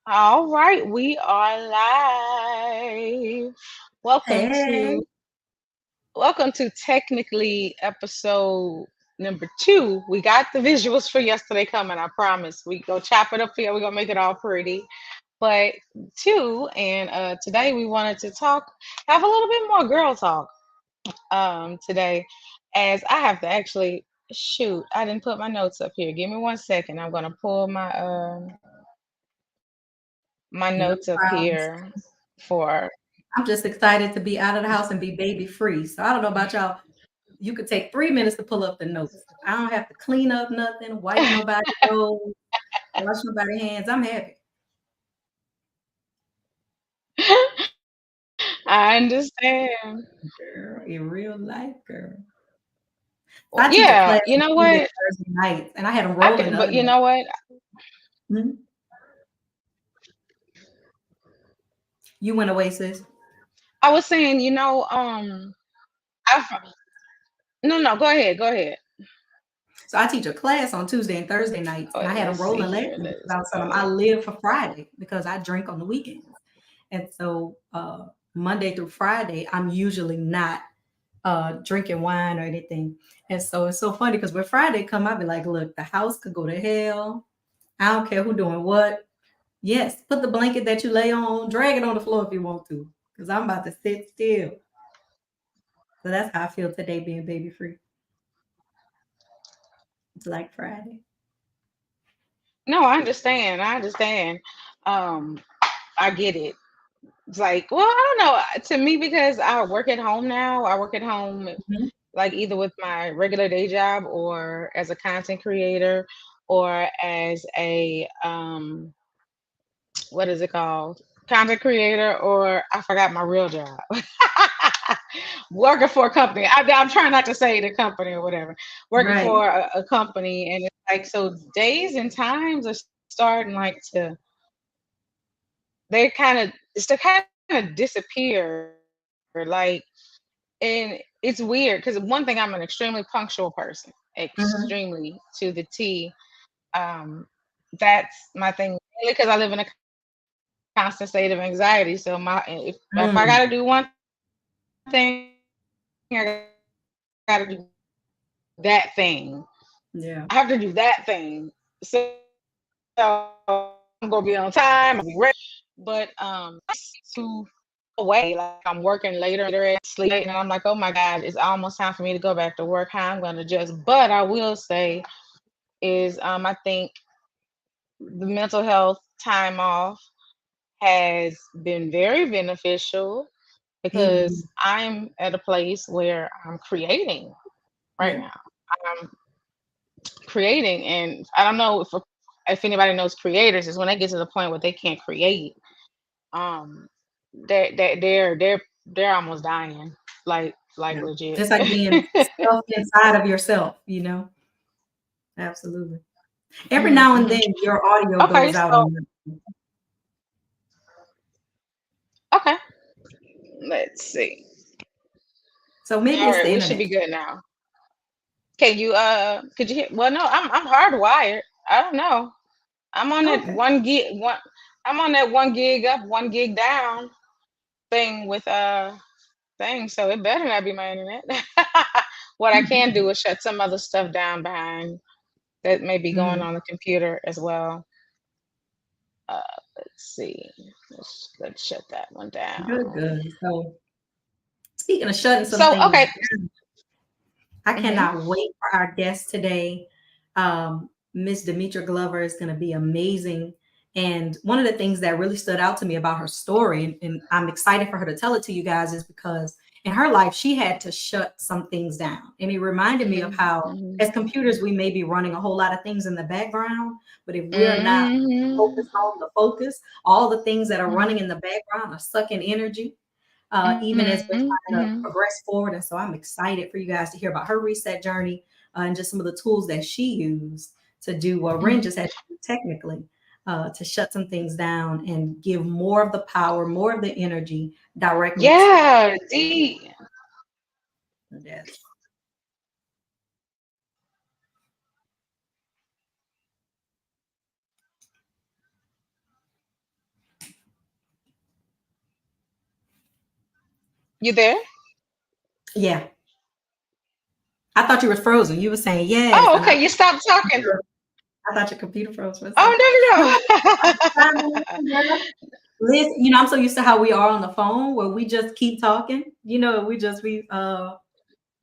All right, we are live. Welcome Hey, to welcome to technically episode number 2. We got the visuals for yesterday coming, I promise. We go chop it up here, we're gonna make it all pretty. But two, and today we wanted to have a little bit more girl talk today, as I have to actually shoot. I didn't put my notes up here. Give me 1 second. I'm gonna pull my no notes up problems. here for. I'm just excited to be out of the house and be baby free. So I don't know about y'all. You could take 3 minutes to pull up the notes. I don't have to clean up nothing, wipe nobody nose, wash nobody's hands. I'm happy. I understand. Girl, in real life, girl. So Well, I teach a yeah, class you on know Tuesday what? and Thursday nights, and I had them I rolling can, the but other you day. know what? Mhm. You went away, sis. I was saying, I no, no, go ahead, go ahead. So I teach a class on Tuesday and Thursday nights, and I Wait, had them let's see rolling last here. week because Let's I was telling them I go. live for Friday because I drink on the weekends. And so Monday through Friday, I'm usually not drinking wine or anything. And so it's so funny because when Friday come, I'll be like, look, the house could go to hell. I don't care who doing what. Yes, put the blanket that you lay on, drag it on the floor if you want to, because I'm about to sit still. So that's how I feel today being baby free. It's like Friday. No, I understand. I understand. Um, I get it. It's like, well, I don't know. To me, because I work at home now, I work at home Mhm. like either with my regular day job or as a content creator or as a what is it called? Content creator, or I forgot my real job. Working for a company. I'm trying not to say the company or whatever. Working Right. for a company, and it's like so days and times are starting like to they kind of disappear. And it's weird because one thing, I'm an extremely punctual person, extremely Hmm. to the T. That's my thing, mainly because I live in a constant state of anxiety. So if I got to do one thing, I got to do that thing. I have to do that thing. So Yeah. I'm gonna be on time. I'm gonna be ready. But to away, like I'm working later at sleep, and I'm like, oh my God, it's almost time for me to go back to work. How I'm gonna adjust. But I will say is I think the mental health time off has been very beneficial because Amen. I'm at a place where I'm creating right Yeah. now. I'm creating, and I don't know if anybody knows creators is when they get to the point where they can't create. Um, they're almost dying, like Yeah. legit. It's like being stuffed inside of yourself, you know? Absolutely. Every now and Hmm. then your audio Okay, goes out so on your. okay, let's see. So maybe All it's right, the we should be internet. good now. Can you could you hear? Well, no, I'm hardwired. I don't know. I'm on that Okay. 1 gig one. I'm on that 1 gig up, 1 gig down thing with thing. So it better not be my internet. What I can do is shut some other stuff down behind that may be going Mhm. on the computer as well. Uh, let's see. Let's shut that one Good, down. good. So speaking of shutting some So things okay. down, I Hmm. cannot wait for our guest today. Miss Demetra Glover is going to be amazing. And one of the things that really stood out to me about her story, and I'm excited for her to tell it to you guys, is because in her life, she had to shut some things down. And it reminded me of Hmm. how, Hmm. as computers, we may be running a whole lot of things in the background, but if we're not Hmm. focused on the focus, all the things that are running Hmm. in the background are sucking energy, even as we're Hmm. trying to Hmm. progress forward. And so I'm excited for you guys to hear about her reset journey and just some of the tools that she used to do what Ren just had to do technically, to shut some things down and give more of the power, more of the energy directly to you. Yeah, D. Yes. You there? Yeah, I thought you were frozen. You were saying yes, Oh, and okay. You stopped talking. I thought your computer froze for a second. No, Oh, I'm no, fine, no, girl. Listen, I'm so used to how we are on the phone where we just keep talking. We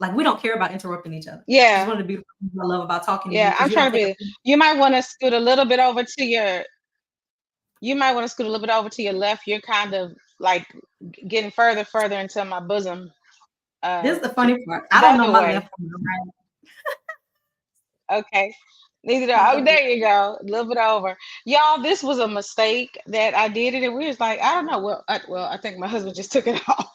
like we don't care about interrupting each other. Which is yeah, one of the beautiful things I love about talking to you yeah. because I'm you don't trying to take be. a You might want to scoot a little bit over to your. You might want to scoot a little bit over to your left. You're kind of like getting further, further into my bosom. this is the To funny part. I the don't know other my way. left from my Okay. Neither do I. Oh, right. there you go. A little bit over. Y'all, this was a mistake that I did it, and we was like, I don't know. Well, I think my husband just took it off.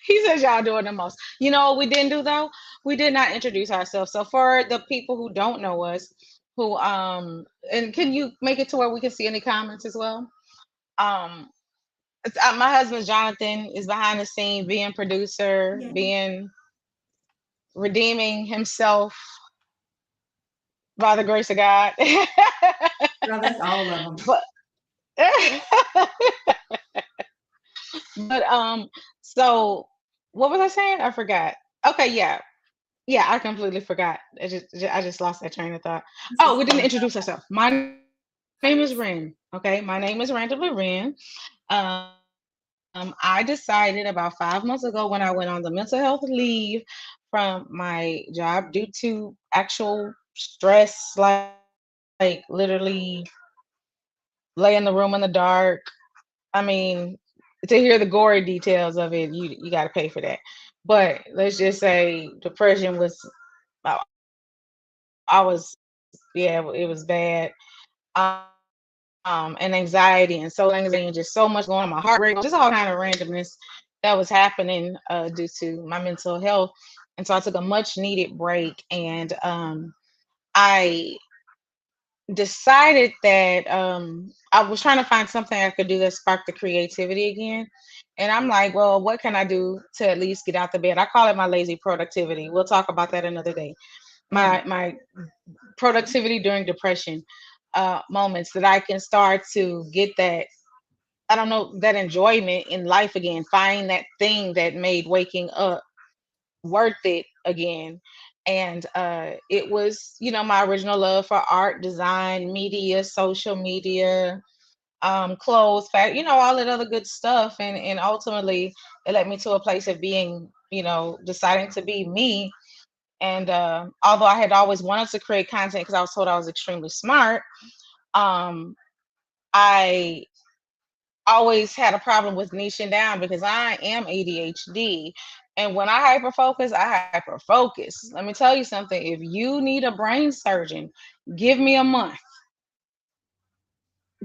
He says y'all doing the most. You know what we didn't do though? We did not introduce ourselves. So for the people who don't know us, who and can you make it to where we can see any comments as well? Um my husband Jonathan is behind the scene being producer, Yeah. being redeeming himself by the grace of God. Girl, that's all of them. but but so what was I saying? I forgot. Okay, yeah. Yeah, I completely forgot. I just lost that train of thought. This Oh, is we didn't fun. introduce ourselves. My name is Ren. Okay, my name is Randomly Ren. I decided about 5 months ago when I went on the mental health leave from my job due to actual stress, like literally lay in the room in the dark. I mean, to hear the gory details of it, you got to pay for that. But let's just say depression was I was yeah, it was bad. And anxiety and social anxiety and just so much going on. My heart rate was just all kind of randomness that was happening due to my mental health. And so I took a much needed break, and I decided that I was trying to find something I could do that sparked the creativity again. And I'm like, well, what can I do to at least get out the bed? I call it my lazy productivity. We'll talk about that another day. Mm, My productivity during depression moments that I can start to get that, I don't know, that enjoyment in life again, find that thing that made waking up worth it again. And it was, my original love for art, design, media, social media, clothes, all that other good stuff. And ultimately, it led me to a place of being, deciding to be me. And although I had always wanted to create content because I was told I was extremely smart, um, I always had a problem with niching down because I am ADHD. And when I hyper focus, I hyper focus. Let me tell you something. If you need a brain surgeon, give me a month.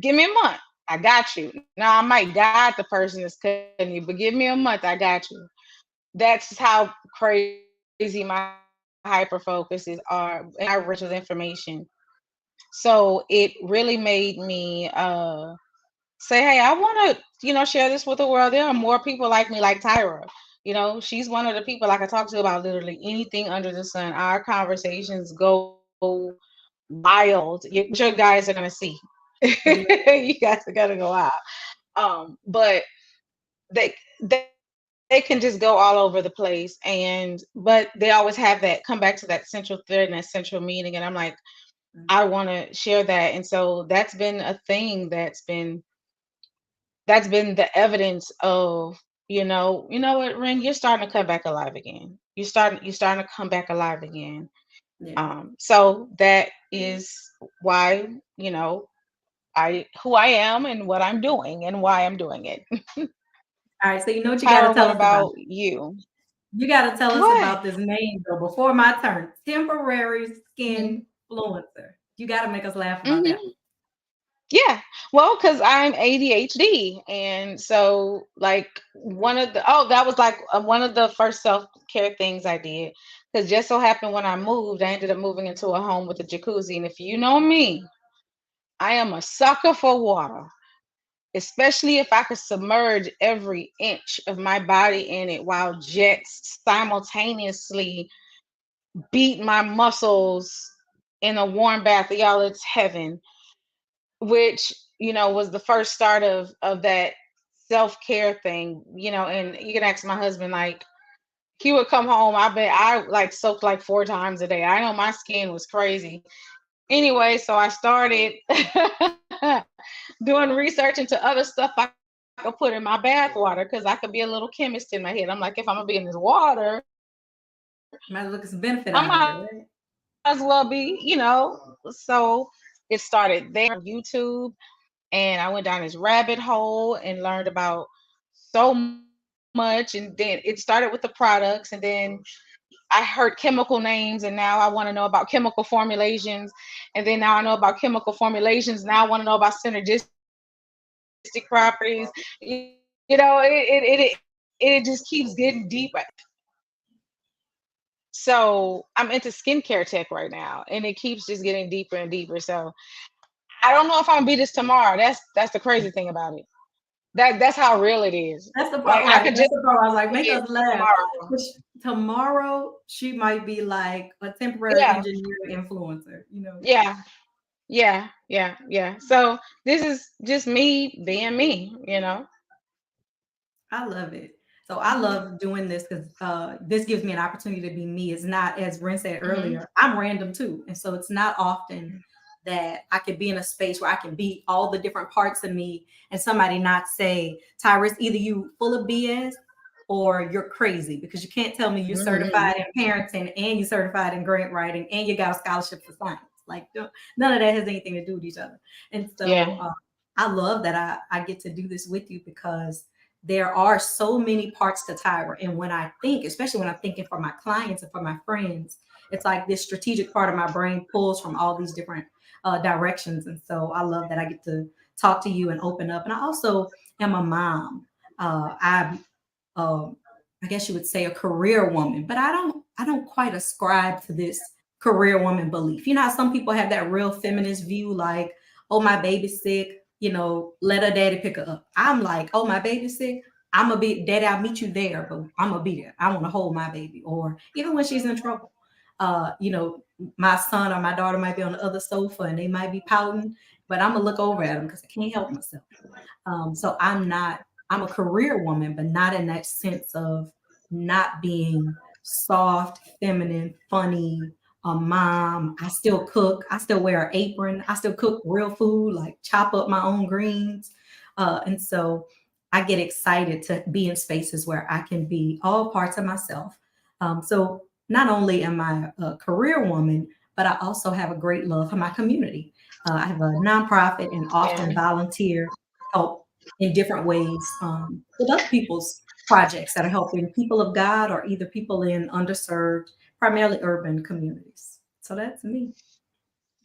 Give me a month. I got you. Now I might guide the person that's cutting you, but give me a month. I got you. That's how crazy my hyper focuses are, and how rich with information. So it really made me say, hey, I want to, share this with the world. There are more people like me, like Tyra. She's one of the people I can talk to about literally anything under the sun. Our conversations go wild. What your guys are gonna see. yeah. You guys are gonna go wild. But they can just go all over the place, but they always have that come back to that central thread and that central meaning. And I'm like, I Mm, want to share that. And so that's been a thing that's been the evidence of, what, Ren, you're starting to come back alive again. You're starting to come back alive again. yeah. So that is why, I who I am and what I'm doing and why I'm doing it. All right. So you know what you got to Tyra, tell what us about? about you? You got to tell us What? about this name though before my turn. Temporary skin Hmm. influencer. You got to make us laugh about that. Hmm. Yeah. Well, because I'm ADHD. And so, like, that was like one of the first self care things I did. Because just so happened when I moved, I ended up moving into a home with a jacuzzi. And if you know me, I am a sucker for water, especially if I could submerge every inch of my body in it while jets simultaneously beat my muscles in a warm bath. Y'all, it's heaven, which was the first start of that self-care thing, and you can ask my husband, like, he would come home. I like soaked like 4 times a day. I know my skin was crazy. Anyway, so I started doing research into other stuff I could put in my bath water because I could be a little chemist in my head. I'm like, if I'm gonna be in this water, Might look at some I benefit might out as of it, well right? be, So it started there on YouTube, and I went down this rabbit hole and learned about so much. And then it started with the products, and then I heard chemical names, and now I want to know about chemical formulations. And then now I know about chemical formulations. Now I want to know about synergistic properties. It just keeps getting deeper. So I'm into skincare tech right now, and it keeps just getting deeper and deeper. So I don't know if I'm gonna be this tomorrow. That's the crazy thing about it. That's how real it is. That's the Like part, I right? could That's just the part. I was like, be make it us laugh. tomorrow. But tomorrow, she might be like a temporary Yeah, engineering influencer. You know, yeah, yeah. So this is just me being me. I love it. So I Hmm. love doing this because this gives me an opportunity to be me. It's not, as Ren said Hmm. earlier, I'm random too, and so it's not often that I could be in a space where I can be all the different parts of me, and somebody not say, "Tyrus, either you full of BS or you're crazy," because you can't tell me you're certified Hmm. in parenting and you're certified in grant writing and you got a scholarship for science. Like none of that has anything to do with each other. And so Yeah. I love that I get to do this with you because there are so many parts to Tyra. And when I think, especially when I'm thinking for my clients and for my friends, it's like this strategic part of my brain pulls from all these different directions. And so I love that I get to talk to you and open up. And I also am a mom. I'm, I guess you would say, a career woman, but I don't quite ascribe to this career woman belief. You know how some people have that real feminist view, like, oh, my baby's sick, let her daddy pick her up. I'm like, oh, my baby's sick. I'm gonna be daddy. I'll meet you there, but I'm gonna be there. I want to hold my baby, or even when she's in trouble. My son or my daughter might be on the other sofa and they might be pouting, but I'm gonna look over at them because I can't help myself. So I'm a career woman, but not in that sense of not being soft, feminine, funny, a mom. I still cook. I still wear an apron. I still cook real food, like chop up my own greens. And so I get excited to be in spaces where I can be all parts of myself. So not only am I a career woman, but I also have a great love for my community. I have a nonprofit and often Yeah. volunteer help in different ways with other people's projects that are helping people of God or either people in underserved, primarily urban communities. So that's me.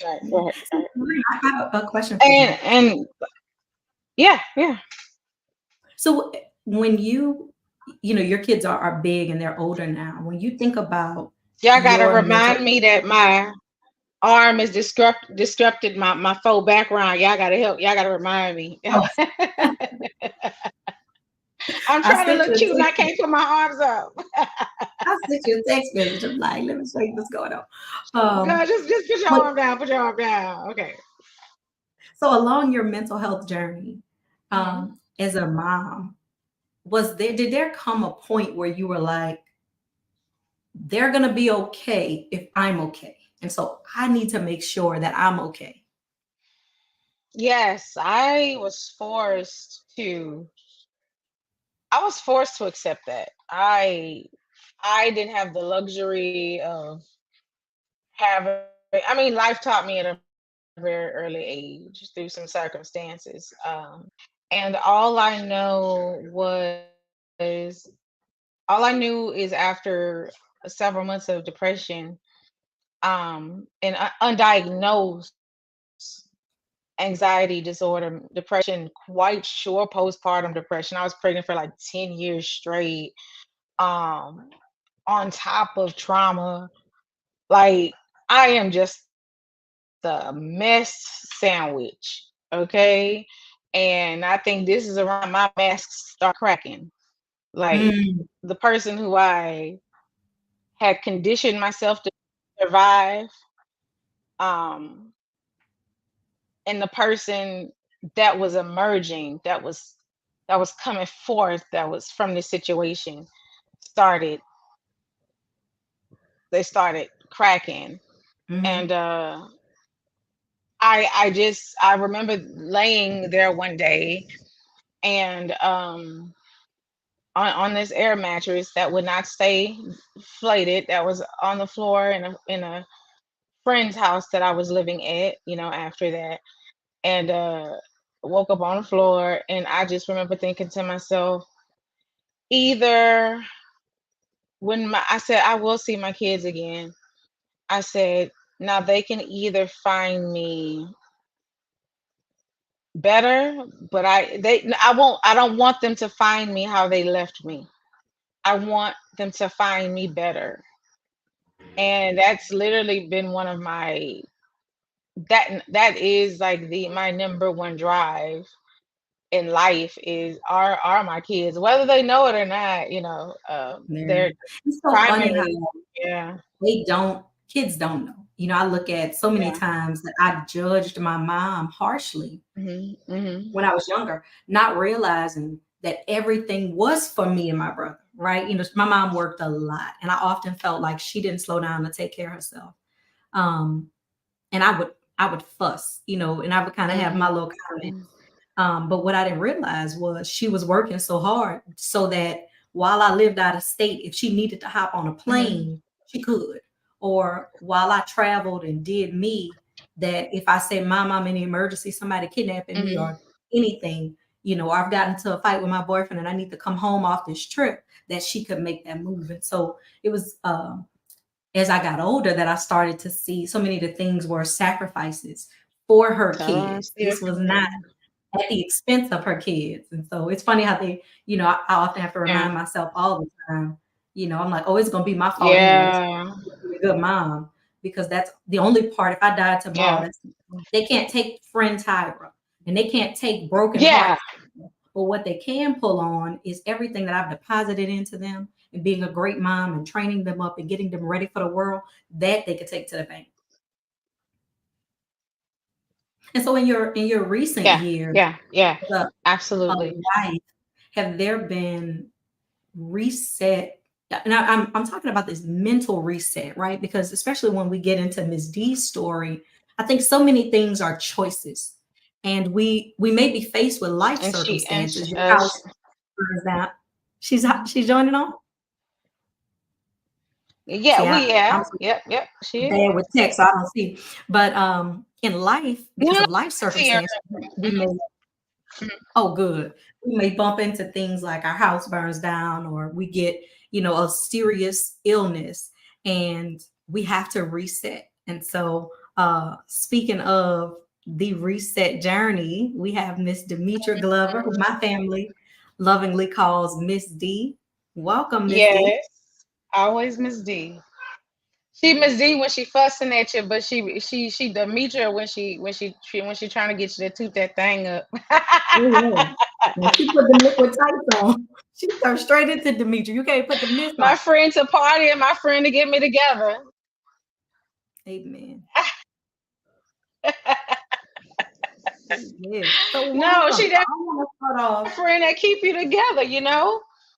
Right. Yeah. Right. So Maria, I have a question for you. And yeah. So when your kids are big and they're older now, when you think about Y'all gotta your mental, remind me that my arm is disrupted my faux background. Y'all gotta help. Y'all gotta remind me. oh, I'm I trying to sent look you a cute and I text. can't put my arms up. I sent you a text message. I'm like, let me show you what's going on. Um, God, just put your but arm down. Put your arm down. Okay. so along your mental health journey, Hmm. as a mom, did there come a point where you were like, they're gonna be okay if I'm okay, and so I need to make sure that I'm okay. Yes, I was forced to accept that. I didn't have the luxury of having. I mean, life taught me at a very early age through some circumstances. And all I knew is after several months of depression, and undiagnosed anxiety disorder, depression, quite sure postpartum depression. I was pregnant for like 10 years straight. Um, on top of trauma, like I am just a mess sandwich. Okay. And I think this is around my masks start cracking. Like Mm, the person who I had conditioned myself to survive, um, and the person that was emerging, that was that was coming forth that was from this situation started they started cracking. Mm-hmm. And I remember laying there one day, and on this air mattress that would not stay inflated, that was on the floor in a friend's house that I was living at, after that. And woke up on the floor, and I just remember thinking to myself, either when I said I will see my kids again. I said, now they can either find me better, but I don't want them to find me how they left me. I want them to find me better. And that's literally been one of my that is like the my number one drive in life is are my kids, whether they know it or not, Yeah. they're It's so funny how primary. Yeah. kids don't know. I look at so many Yeah. times that I judged my mom harshly Hmm. Hmm. when I was younger, not realizing that everything was for me and my brother, right? My mom worked a lot, and I often felt like she didn't slow down to take care of herself. Um, and I would fuss, and I would kind of have my little comment. Hmm. But what I didn't realize was she was working so hard so that while I lived out of state, if she needed to hop on a Hmm. plane, she could. Or while I traveled and did me, that if I said, Mom, I'm in an emergency, somebody kidnapping me Hmm. or anything, or I've gotten into a fight with my boyfriend and I need to come home off this trip, that she could make that move. And so it was as I got older that I started to see so many of the things were sacrifices for her Tell her I kids. still This was not can. at the expense of her kids. And so it's funny how I often have to Yeah. remind myself all the time, I'm like, oh, it's going to be my fault anyways. Yeah. Be a good mom, because that's the only part. If I die tomorrow, Yeah. they can't take friend Tyra, and they can't take broken Yeah. hearts. But what they can pull on is everything that I've deposited into them and being a great mom and training them up and getting them ready for the world, that they could take to the bank. And so in your recent Yeah. years Yeah. Yeah. of Absolutely. life, have there been reset? And I'm talking about this mental reset, right? Because especially when we get into Ms. D's story, I think so many things are choices, and we may be faced with life And circumstances. Your house burns down. She's joining on. yeah, See, I'm yeah. Yep. Yep. She is. bad with text, so I don't see. But in life, because No, of life I see her. circumstances, we may oh good. We may bump into things like our house burns down, or we get, a serious illness, and we have to reset. And so speaking of the reset journey, we have Miss Demetra Glover, who my family lovingly calls Miss D. Welcome, Miss D. Yes. Always Miss D. She Miss D when she fussing at you, but she Demetra when she trying to get you to toot that thing up. Oh, yeah. When she put the liquid tights on, she turned straight into Demetra. You can't put the mist on. My friend to party and my friend to get me together. Amen. Yeah. So No, welcome. she So that I want to start off friend that keep you together,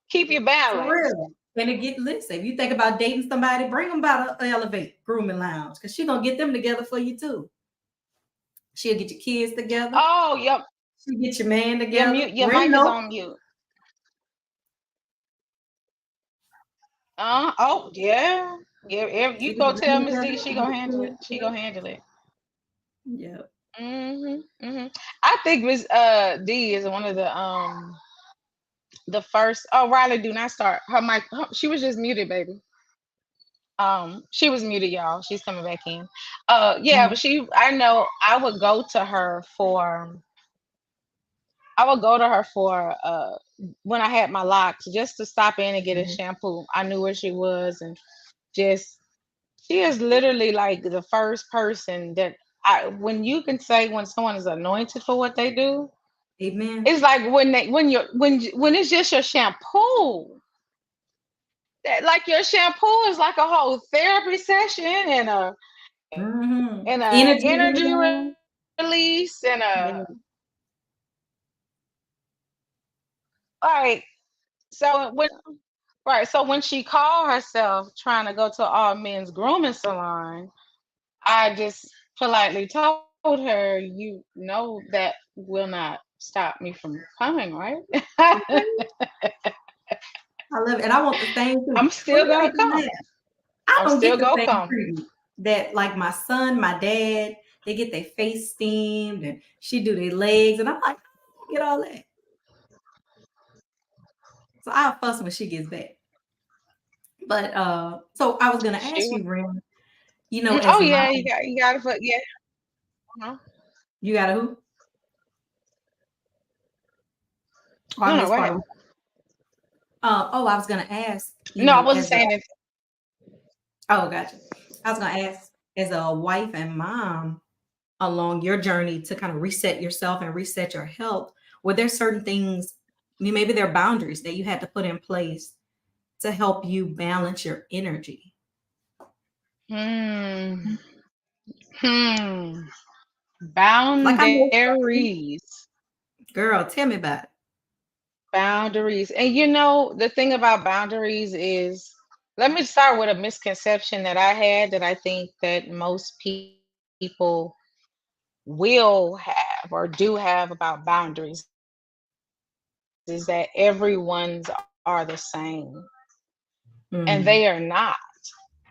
keep you for balanced. real. And to get listen, if you think about dating somebody, bring them by the Elevate Grooming Lounge, because she gonna get them together for you too. She'll get your kids together. Oh, yep. She'll get your man Your together. mute, your mic is Reno, on mute. Oh, yeah. Yeah, if she you get go tell Reno Miss together. D, she She get gonna the handle it. kids She together. gonna handle it. Yeah. I think Miss D is one of the first. Oh, Riley, do not start. Her mic. She was just muted, baby. She was muted, y'all. She's coming back in. Yeah, Mhm. but I know I would go to her for when I had my locks, just to stop in and get a Mhm. shampoo. I knew where she was, and just she is literally like the first person that when you can say when someone is anointed for what they do, Amen. it's like when it's just your shampoo. That, like, your shampoo is like a whole therapy session and a Energy energy healing. release and a Yeah. Like, so when right, so when she called herself trying to go to all men's grooming salon, I just politely told her, "You know that will not stop me from coming, right?" I love it. And I want the same too. I'm But still you gonna make me come. laugh. I I'm don't still get the gonna same come. treatment that like my son, my dad, they get their face steamed and she do their legs. And I'm like, I get all that. So I'll fuss when she gets back. But so I was gonna She ask will. you, Ren, Oh as yeah, mom, you got to put yeah. uh you got a who? Oh, I No, no, missed go part ahead. of oh, I was gonna ask, No, I wasn't as a saying it. oh, gotcha. I was gonna ask as a wife and mom along your journey to kind of reset yourself and reset your health, were there certain things, maybe there are boundaries that you had to put in place to help you balance your energy? Hmm. Hmm. Like I know, Boundaries. girl, tell me about it. Boundaries. And the thing about boundaries is, let me start with a misconception that I had that I think that most people will have or do have about boundaries is that everyone's are the same. And they are not.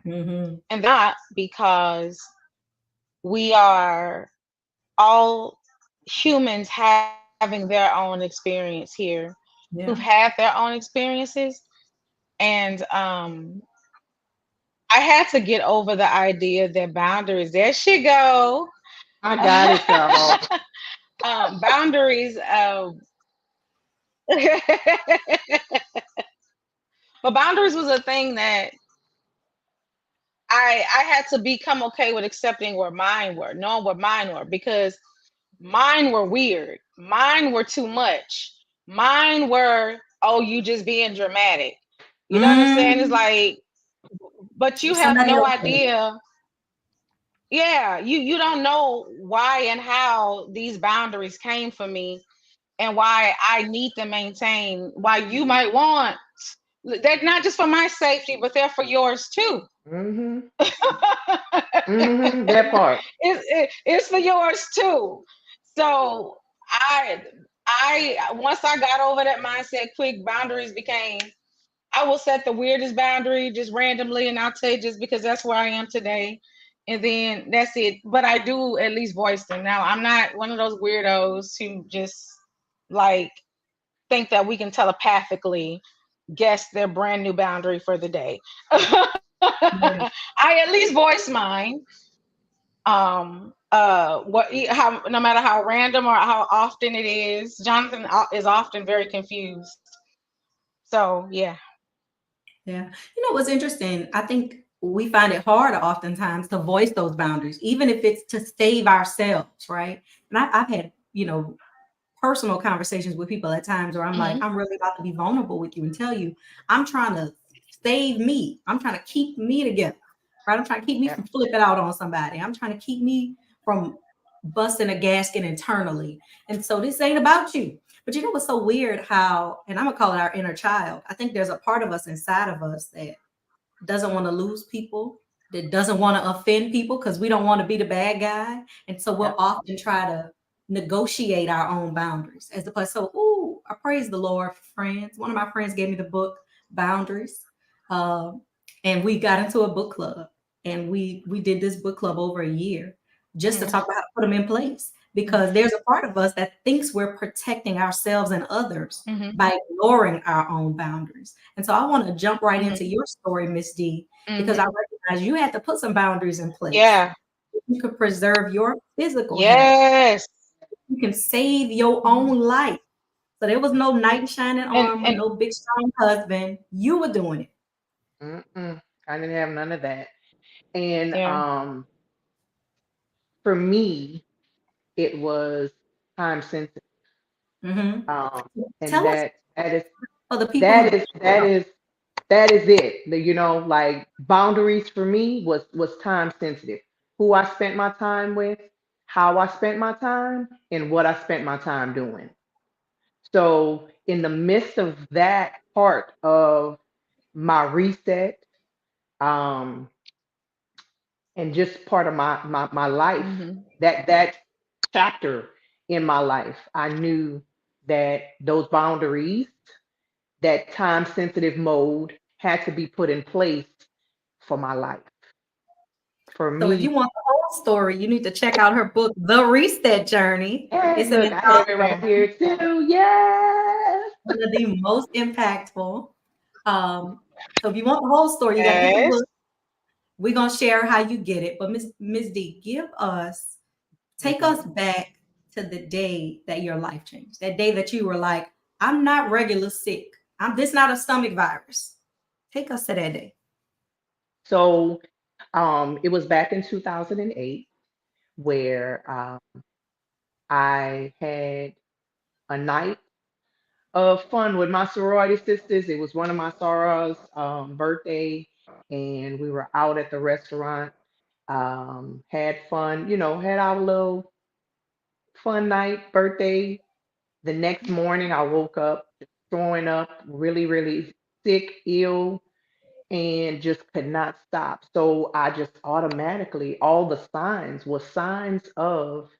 Mm, And they're not mm-hmm. because we are all humans having their own experience here who've had Yeah, their own experiences. And I had to get over the idea that boundaries, there she go. I got it, y'all. Boundaries, but boundaries was a thing that I had to become okay with accepting where mine were, knowing what mine were, because mine were weird. Mine were too much. Mine were, oh, you just being dramatic. You know what I'm saying? It's mm, like, but you have somebody no else said it. idea. Yeah, you don't know why and how these boundaries came for me and why I need to maintain, why you might want. They're not just for my safety, but they're for yours too. Mm-hmm. Mm-hmm. That part. It's for yours too. So I I once I got over that mindset quick, boundaries became, I will set the weirdest boundary just randomly and I'll tell you just because that's where I am today. And then that's it. But I do at least voice them. Now I'm not one of those weirdos who just like think that we can telepathically guess their brand new boundary for the day. Yeah. I at least voice mine. What how no matter how random or how often it is, Jonathan is often very confused. So yeah. Yeah. What's interesting? I think we find it hard oftentimes to voice those boundaries, even if it's to save ourselves, right? And I've had, personal conversations with people at times where I'm like, Hmm. I'm really about to be vulnerable with you and tell you I'm trying to save me. I'm trying to keep me together, right? I'm trying to keep me Yeah. from flipping out on somebody. I'm trying to keep me from busting a gasket internally. And so this ain't about you. But what's so weird how, and I'm gonna call it our inner child. I think there's a part of us inside of us that doesn't want to lose people, that doesn't want to offend people because we don't want to be the bad guy. And so we'll Yep. often try to negotiate our own boundaries as opposed. So, ooh, I praise the Lord, friends. One of my friends gave me the book Boundaries. Um, and we got into a book club and we did this book club over a year just to Hmm. talk about how to put them in place because Hmm. there's a part of us that thinks we're protecting ourselves and others Hmm. by ignoring our own boundaries. And so I want to jump right into Hmm. your story, Miss D, because I Hmm. recognize you had to put some boundaries in place. Yeah. You could preserve your physical health. Yes. You can save your Hmm. own life. So there was no knight in shining armor, And no big strong husband. You were doing it. Mm-mm. I didn't have none of that. And yeah. for me, it was time sensitive. Hmm. Um, and Tell us that is for the people who that don't is that know. is that is it. Like boundaries for me was time sensitive. Who I spent my time with, how I spent my time, and what I spent my time doing. So in the midst of that part of my reset, um, and just part of my life, Hmm. that chapter in my life, I knew that those boundaries, that time sensitive mode had to be put in place for my life. For So if me, you want the whole story, you need to check out her book, The Reset Journey. hey, It's an look, I have it right anthology, here too. Yes. one of the most impactful. Um, so if you want the whole story, you got to get the Yes. book. We're gonna share how you get it. But Miss D, give us, take Mhm. us back to the day that your life changed. That day that you were like, I'm not regular sick. I'm this not a stomach virus. Take us to that day. So it was back in 2008 where I had a night of fun with my sorority sisters. It was one of my sorors' birthday, and we were out at the restaurant, had fun, had our little fun night birthday. The next morning, I woke up just throwing up, really, really sick, ill, and just could not stop. So I just automatically, all the signs were signs of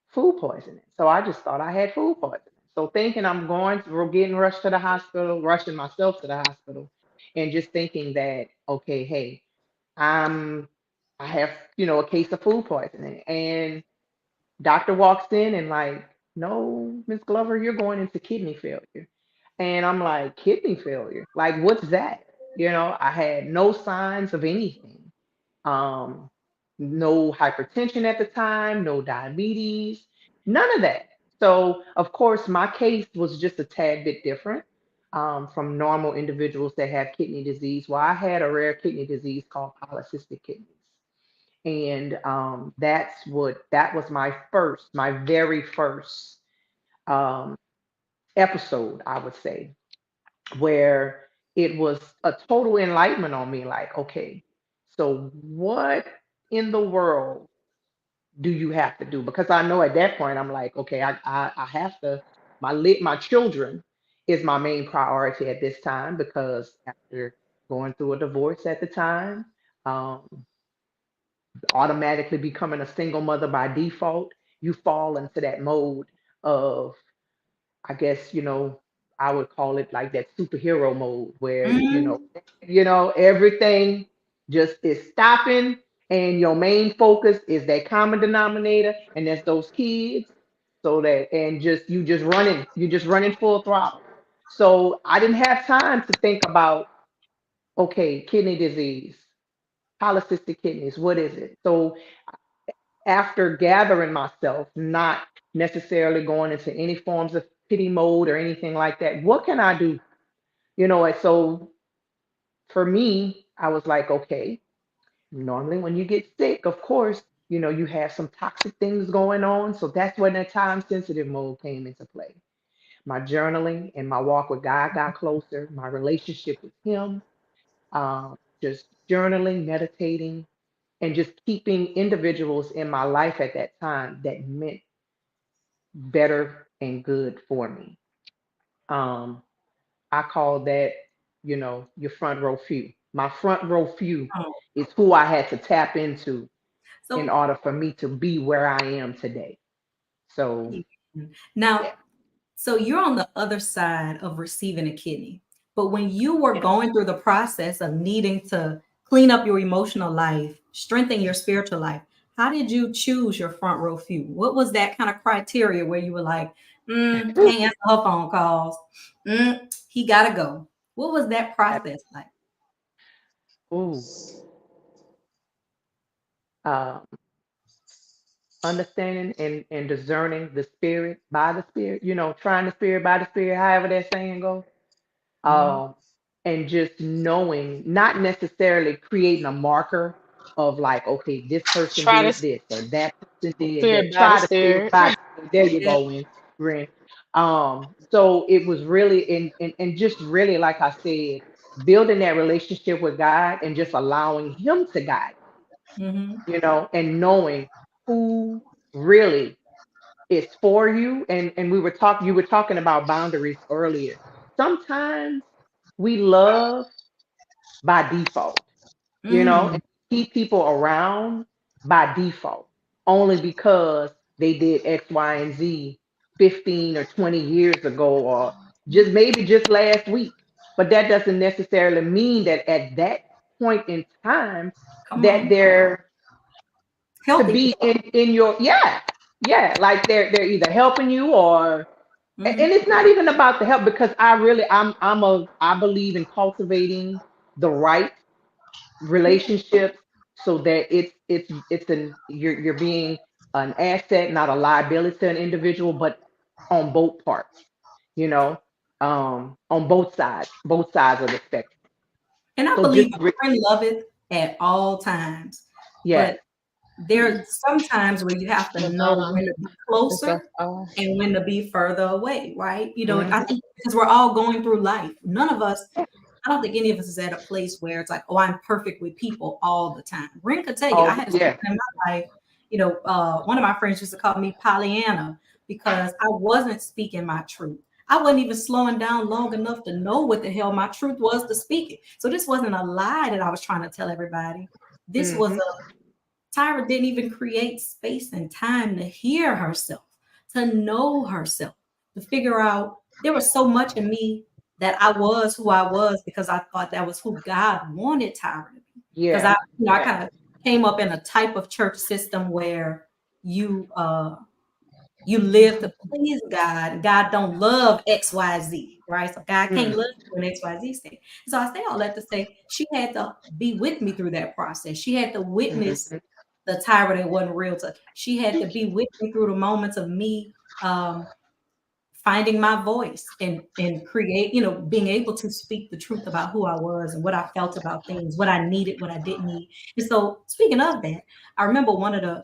food poisoning. So I just thought I had food poisoning. So thinking I'm going to getting rushed to the hospital, rushing myself to the hospital, and just thinking that, okay, hey, I'm I have, a case of food poisoning. And doctor walks in and like, no, Miss Glover, you're going into kidney failure. And I'm like, kidney failure? Like, what's that? I had no signs of anything. Um, no hypertension at the time, no diabetes, none of that. So, of course, my case was just a tad bit different from normal individuals that have kidney disease. Well, I had a rare kidney disease called polycystic kidneys. And that was my very first um, episode, I would say, where it was a total enlightenment on me. Like, okay, so what in the world do you have to do? Because I know at that point I'm like, okay, I have to. My children is my main priority at this time because after going through a divorce at the time, um, automatically becoming a single mother by default, you fall into that mode of, I guess, I would call it like that superhero mode where, Mhm. everything just is stopping and your main focus is that common denominator and that's those kids. So that and you just running full throttle. So I didn't have time to think about, okay, kidney disease, polycystic kidneys, what is it? So after gathering myself, not necessarily going into any forms of pity mode or anything like that. What can I do? And so for me, I was like, okay, normally when you get sick, of course, you have some toxic things going on. So that's when that time sensitive mode came into play. My journaling and my walk with God got closer, my relationship with Him, just journaling, meditating, and just keeping individuals in my life at that time that meant better and good for me. Um, I call that, your front row few. My front row few Oh, is who I had to tap into in so order for me to be where I am today. So, now, yeah. so you're on the other side of receiving a kidney. But when you were going through the process of needing to clean up your emotional life, strengthen your spiritual life, how did you choose your front row few? What was that kind of criteria where you were like, can't answer her phone calls. He gotta go. What was that process like? Ooh, um, understanding and discerning the spirit by the spirit, trying the spirit by the spirit, however that saying goes. Mhm. um, and just knowing, not necessarily creating a marker of like, okay, this person Try to did this or that person did steer that. it by the Try to steer spirit. by. There you Yeah. go, in Ren. So it was really and just really, like I said, building that relationship with God and just allowing Him to guide, Mhm. and knowing who really. is for you. And you were talking about boundaries earlier. Sometimes we love by default, Mm, and keep people around by default only because they did X, Y, and Z 15 or 20 years ago, or just last week. But that doesn't necessarily mean that at that point in time come that on. they're to Healthy be people. in your, yeah, like they're either helping you or, and Hmm. it's not even about the help, because I believe in cultivating the right Yeah. relationships so that you're being an asset, not a liability to an individual, but on both parts, you know, on both sides of the spectrum. And I So believe just a friend love it at all times. yes. But there's sometimes where you have to know Madonna, when to be it's your closer phone. and when to be further away, right? I Hmm. think because we're all going through life. None of us, I don't think any of us is at a place where it's like, oh, I'm perfect with people all the time. Ren could tell you, I Oh had a season yeah. in my life, one of my friends used to call me Pollyanna because I wasn't speaking my truth. I wasn't even slowing down long enough to know what the hell my truth was to speak it. So this wasn't a lie that I was trying to tell everybody. This was Hmm. a Tyra didn't even create space and time to hear herself, to know herself, to figure out there was so much in me that I was who I was because I thought that was who God wanted Tyra to be. Because Yeah. I Yeah. kind of came up in a type of church system where you you live to please God. God don't love XYZ, right? So God can't Mm. love you in XYZ state. So I say all that to say she had to be with me through that process. She had to witness Hmm. the Tyra that wasn't real to. She had to be with me through the moments of me finding my voice and create, being able to speak the truth about who I was and what I felt about things, what I needed, what I didn't need. And so, speaking of that, I remember one of the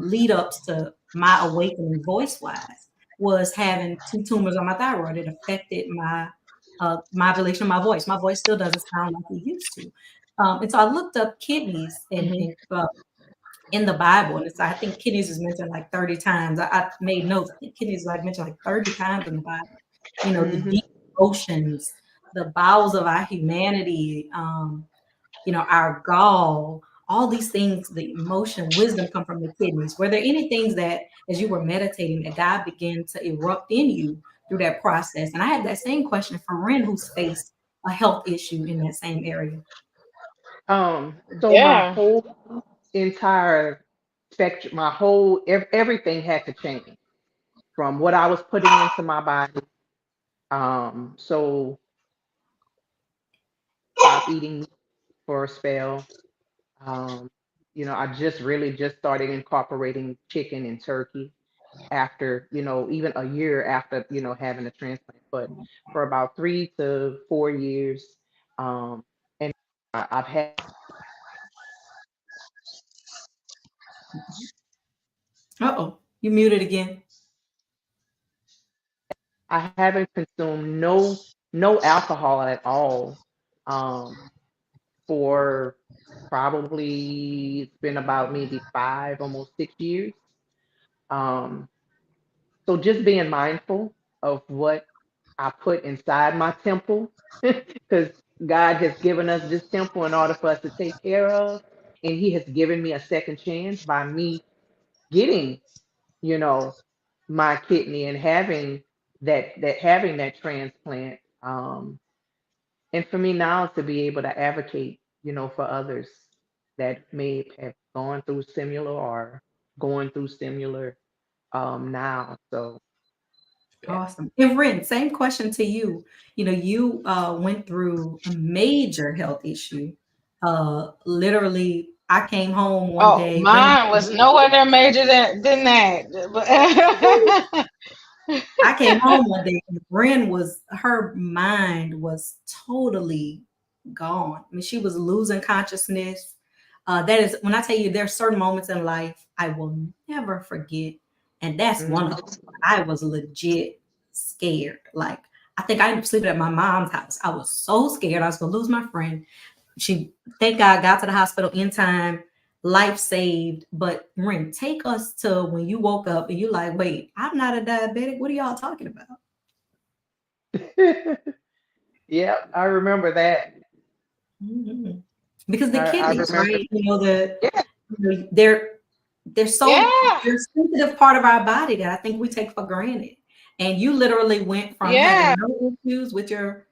lead ups to my awakening voice wise was having two tumors on my thyroid. It affected my modulation of my voice. My voice still doesn't sound like it used to. And so I looked up kidneys Hmm. in the Bible, and I think kidneys is mentioned like 30 times. I made notes. I think kidneys is like mentioned like 30 times in the Bible. The Hmm. deep emotions, the bowels of our humanity, our gall, all these things, the emotion, wisdom come from the kidneys. Were there any things that, as you were meditating, that God began to erupt in you through that process? And I had that same question for Ren, who's faced a health issue in that same area. So my Yeah. whole entire spectrum, everything had to change from what I was putting into my body. So stop eating meat for a spell. Um, I just really just started incorporating chicken and turkey after, even a year after, having a transplant. But for about 3 to 4 years, and I've had Uh-oh, you muted again. I haven't consumed no alcohol at all, um, for probably it's been about maybe 5, almost 6 years. Um, so just being mindful of what I put inside my temple, because God has given us this temple in order for us to take care of, and He has given me a second chance by me getting, you know, my kidney and having that transplant. And for me now to be able to advocate, for others that may have gone through similar or going through similar now. So yeah. Awesome. And Ren, same question to you. You went through a major health issue. Literally, I came home one Oh, day. Ren, mine was no other major than that. But I came home one day and her mind was totally gone. I mean, she was losing consciousness. That is when I tell you there's certain moments in life I will never forget. And that's one of Mhm. them. I was legit scared. Like I think I ended up sleeping at my mom's house. I was so scared I was gonna lose my friend. She, thank God, got to the hospital in time. life saved. But Ren, take us to when you woke up and you like, wait, I'm not a diabetic. What are y'all talking about? Yep, I remember that. Mhm. Because the I kidneys, remember. right? You know, Yeah, they're so Yeah. they're a sensitive part of our body that I think we take for granted. And you literally went from having Yeah. no issues with your,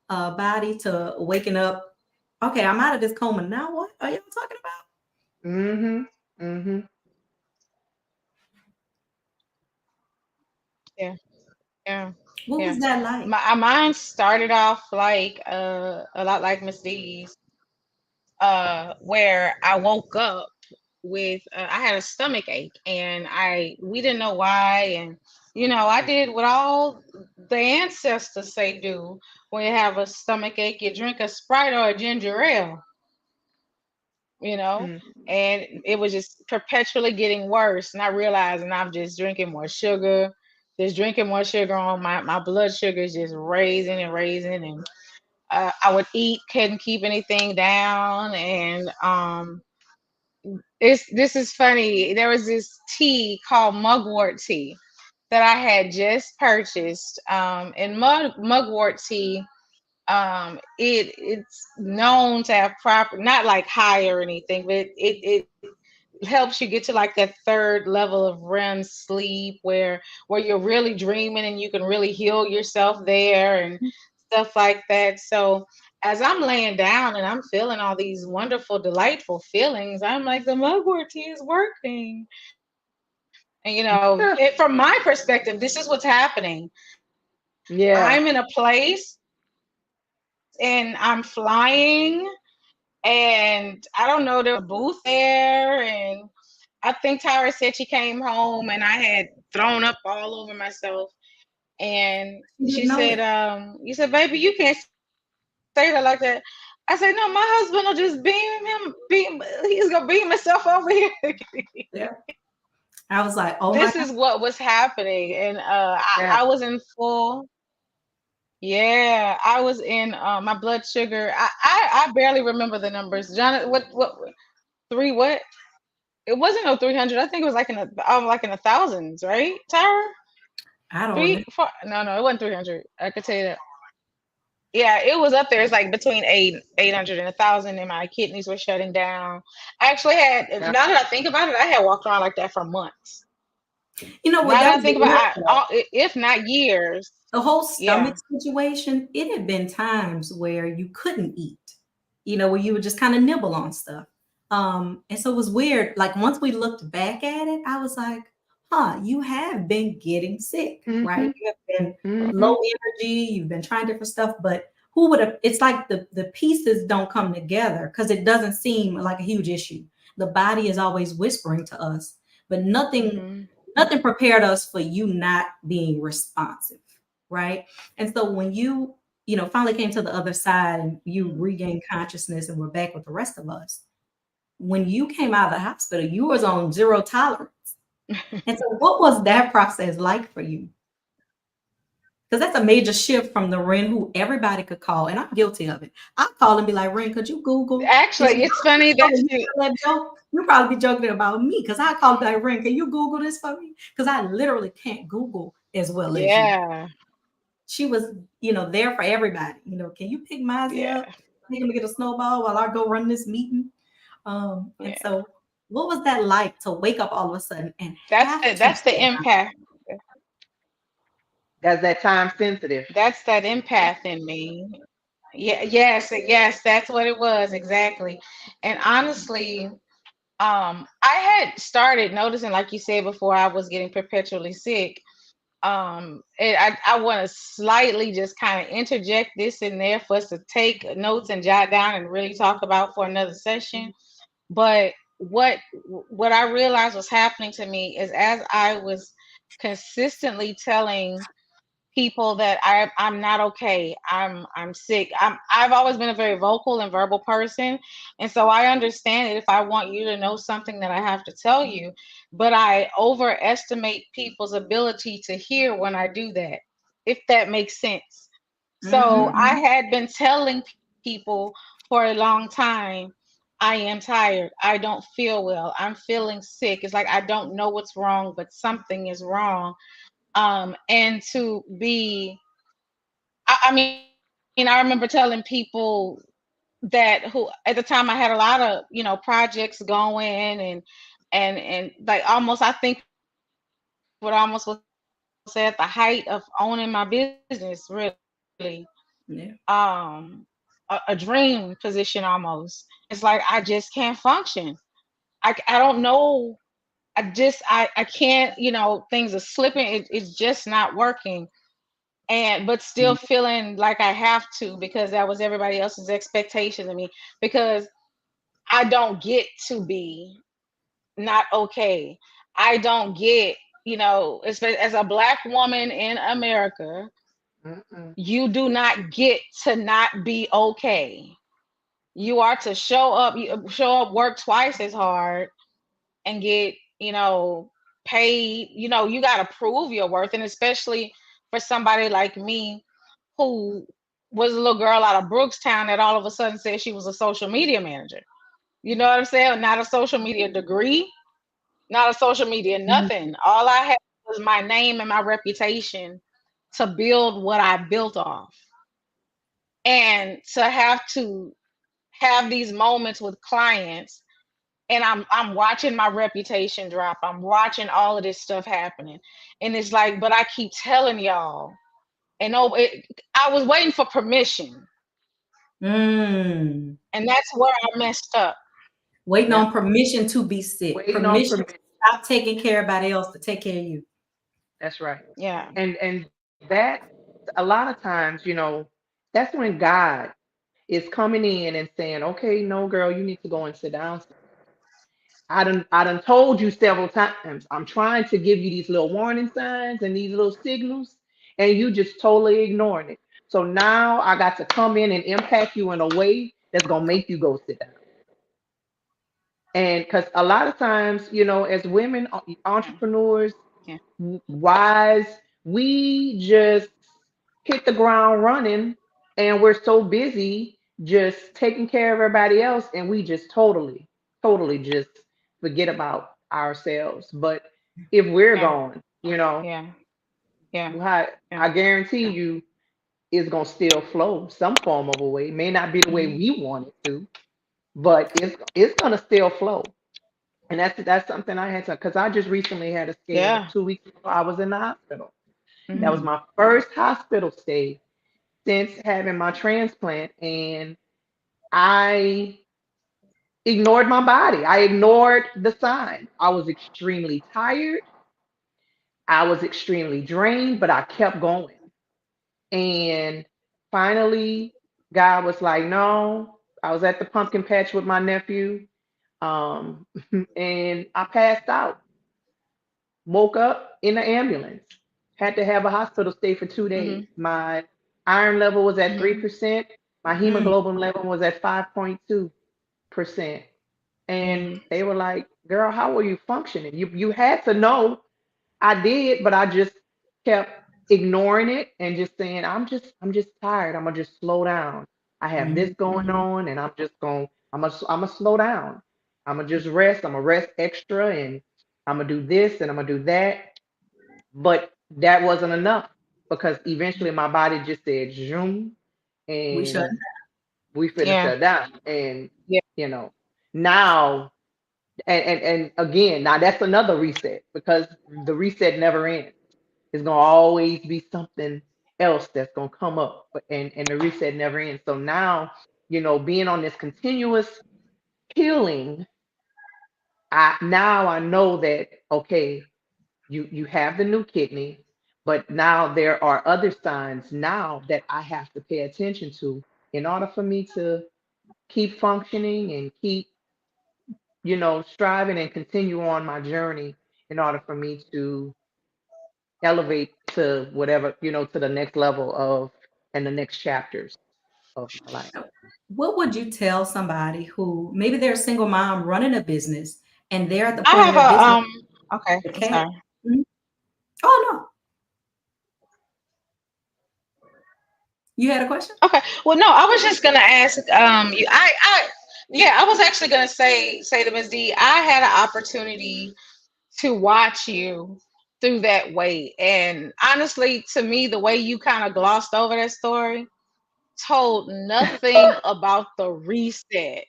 body to waking up. Okay, I'm out of this coma. Now what are y'all talking about? mhm, mhm, Yeah. Yeah. What Yeah. was that like? Mine started off like a lot like Miss D's, where I woke up with I had a stomach ache, and I we didn't know why, and I did what all the ancestors say do when you have a stomach ache. You drink a Sprite or a ginger ale, you know, mm, and it was just perpetually getting worse, and I realized, and I'm just drinking more sugar on my blood sugar is just raising and raising, and I would eat, couldn't keep anything down, and this is funny. There was this tea called mugwort tea that I had just purchased. And mugwort tea, it's known to have proper, not like high or anything, but it helps you get to like that third level of REM sleep where you're really dreaming and you can really heal yourself there and stuff like that. So as I'm laying down and I'm feeling all these wonderful, delightful feelings, I'm like, the mugwort tea is working. And from my perspective, this is what's happening. I'm in a yeah. place and I'm flying, and I don't know, there was a booth there, and I think Tyra said she came home and I had thrown up all over myself. And she You didn't said, know that. you said, baby, you can't say that like that. I said, no, my husband will just he's gonna beam himself over here. Yeah. I was like, oh This my is God. what was happening. And I Yeah. was in full, yeah, I was in my blood sugar. I barely remember the numbers. John, what, three, what? It wasn't no 300. I think it was like in the thousands, right, Tyra? I don't know. Three, four, no, it wasn't 300. I could tell you that. Yeah, it was up there. It's like between 800 and 1,000, and my kidneys were shutting down. I actually had, Yeah. now that I think about it, I had walked around like that for months. You know what? Now That that I was the think about weird it, part. if not years. The whole Yeah. stomach situation, it had been times where you couldn't eat, where you would just kind of nibble on stuff. And so it was weird. Like once we looked back at it, I was like, huh, you have been getting sick, right? Mhm, You have been low mhm. energy, you've been trying different stuff, but who would have, it's like the pieces don't come together because it doesn't seem like a huge issue. The body is always whispering to us, but Hmm. nothing prepared us for you not being responsive, right? And so when you finally came to the other side and you regained consciousness and were back with the rest of us, when you came out of the hospital, you was on zero tolerance. And so what was that process like for you? Because that's a major shift from the Ren who everybody could call, and I'm guilty of it. I call and be like, Ren, could you Google this? Actually, it's funny that You you, tell that joke, you probably be joking about me because I call and be like, Ren, can you Google this for me? Because I literally can't Google as well as you. yeah, She was, there for everybody. Can you pick Mozzie yeah, up? Take him to get a snowball while I go run this meeting. And yeah. so what was that like to wake up all of a sudden and That's have the to that's the sit down? empath. That's that time sensitive. That's that empath in me. Yeah, yes, yes, that's what it was exactly. And honestly, I had started noticing, like you said before, I was getting perpetually sick. I want to slightly just kind of interject this in there for us to take notes and jot down and really talk about for another session. But what I realized was happening to me is as I was consistently telling people that I'm not okay. I'm sick. I've always been a very vocal and verbal person, and so I understand that if I want you to know something that I have to tell you, but I overestimate people's ability to hear when I do that, if that makes sense. So Mm-hmm. I Mhm. had been telling people for a long time, I am tired. I don't feel well. I'm feeling sick. It's like I don't know what's wrong, but something is wrong. And to be, I mean, I remember telling people that who at the time I had a lot of projects going and like almost I think what I almost was at the height of owning my business really um a dream position almost. And it's like I just can't function. I don't know. I can't, things are slipping. It's just not working. And but still feeling like I have to because that was everybody else's expectations of me. Because I don't get to be not okay. I don't get, as a black woman in America, Mm-mm. you do not get to not be okay. You are to show up, work twice as hard, and get, paid. You got to prove your worth. And especially for somebody like me who was a little girl out of Brookstown that all of a sudden said she was a social media manager. You know what I'm saying? Not a social media degree, not a social media nothing. All I had was my name and my reputation to build what I built off. And to have these moments with clients, and I'm watching my reputation drop. I'm watching all of this stuff happening. And it's like, but I keep telling y'all, and I was waiting for permission. Mm. And that's where I messed up. Waiting Yep. on permission to be sick. Waiting on Permission to permission. stop taking care of everybody else to take care of you. That's right. Yeah. And that a lot of times, that's when God is coming in and saying, okay, no, girl, you need to go and sit down. I done told you several times. I'm trying to give you these little warning signs and these little signals, and you just totally ignoring it. So now I got to come in and impact you in a way that's gonna make you go sit down. And because a lot of times, as women Yeah. entrepreneurs, Yeah. wise, we just hit the ground running, and we're so busy just taking care of everybody else, and we just totally just forget about ourselves. But if we're Yeah. gone, Yeah. Yeah. I guarantee you it's gonna still flow some form of a way. It may not be the way Hmm. we want it to, but it's gonna still flow. And that's something I had to, because I just recently had a scare. Yeah. 2 weeks ago, I was in the hospital. That was Hmm. my first hospital stay since having my transplant, and I ignored my body. I ignored the signs. I was extremely tired. I was extremely drained, but I kept going. And finally, God was like, no. I was at the pumpkin patch with my nephew, um, and I passed out. Woke up in the ambulance. Had to have a hospital stay for 2 days. Hmm. My iron level was at Hmm. 3%. My Mm. hemoglobin level was at 5.2%. And Hmm. they were like, girl, how were you functioning? You had to know. I did, but I just kept ignoring it and just saying, I'm just tired. I'm gonna just slow down. I have this Mhm. going on, and I'm gonna slow down. I'm gonna just rest. I'm gonna rest extra, and I'm gonna do this and I'm gonna do that. But that wasn't enough, because eventually my body just said zoom, We shut. and we finna Yeah. shut down. And Yeah. you know, now and again, now that's another reset, because the reset never ends. It's gonna always be something else that's gonna come up, but and the reset never ends. So now, being on this continuous healing, I know that, okay, you have the new kidney, but now there are other signs now that I have to pay attention to in order for me to keep functioning and keep, striving and continue on my journey, in order for me to elevate to whatever, to the next level of and the next chapters of my life. What would you tell somebody who maybe they're a single mom running a business and they're at the I point of have their a business okay, they I'm can't? sorry. Mhm. Oh no, you had a question? Okay. Well, no, I was just gonna ask you. I Yeah, I was actually gonna say to Ms. D, I had an opportunity to watch you through that way. And honestly, to me, the way you kind of glossed over that story told nothing about the reset.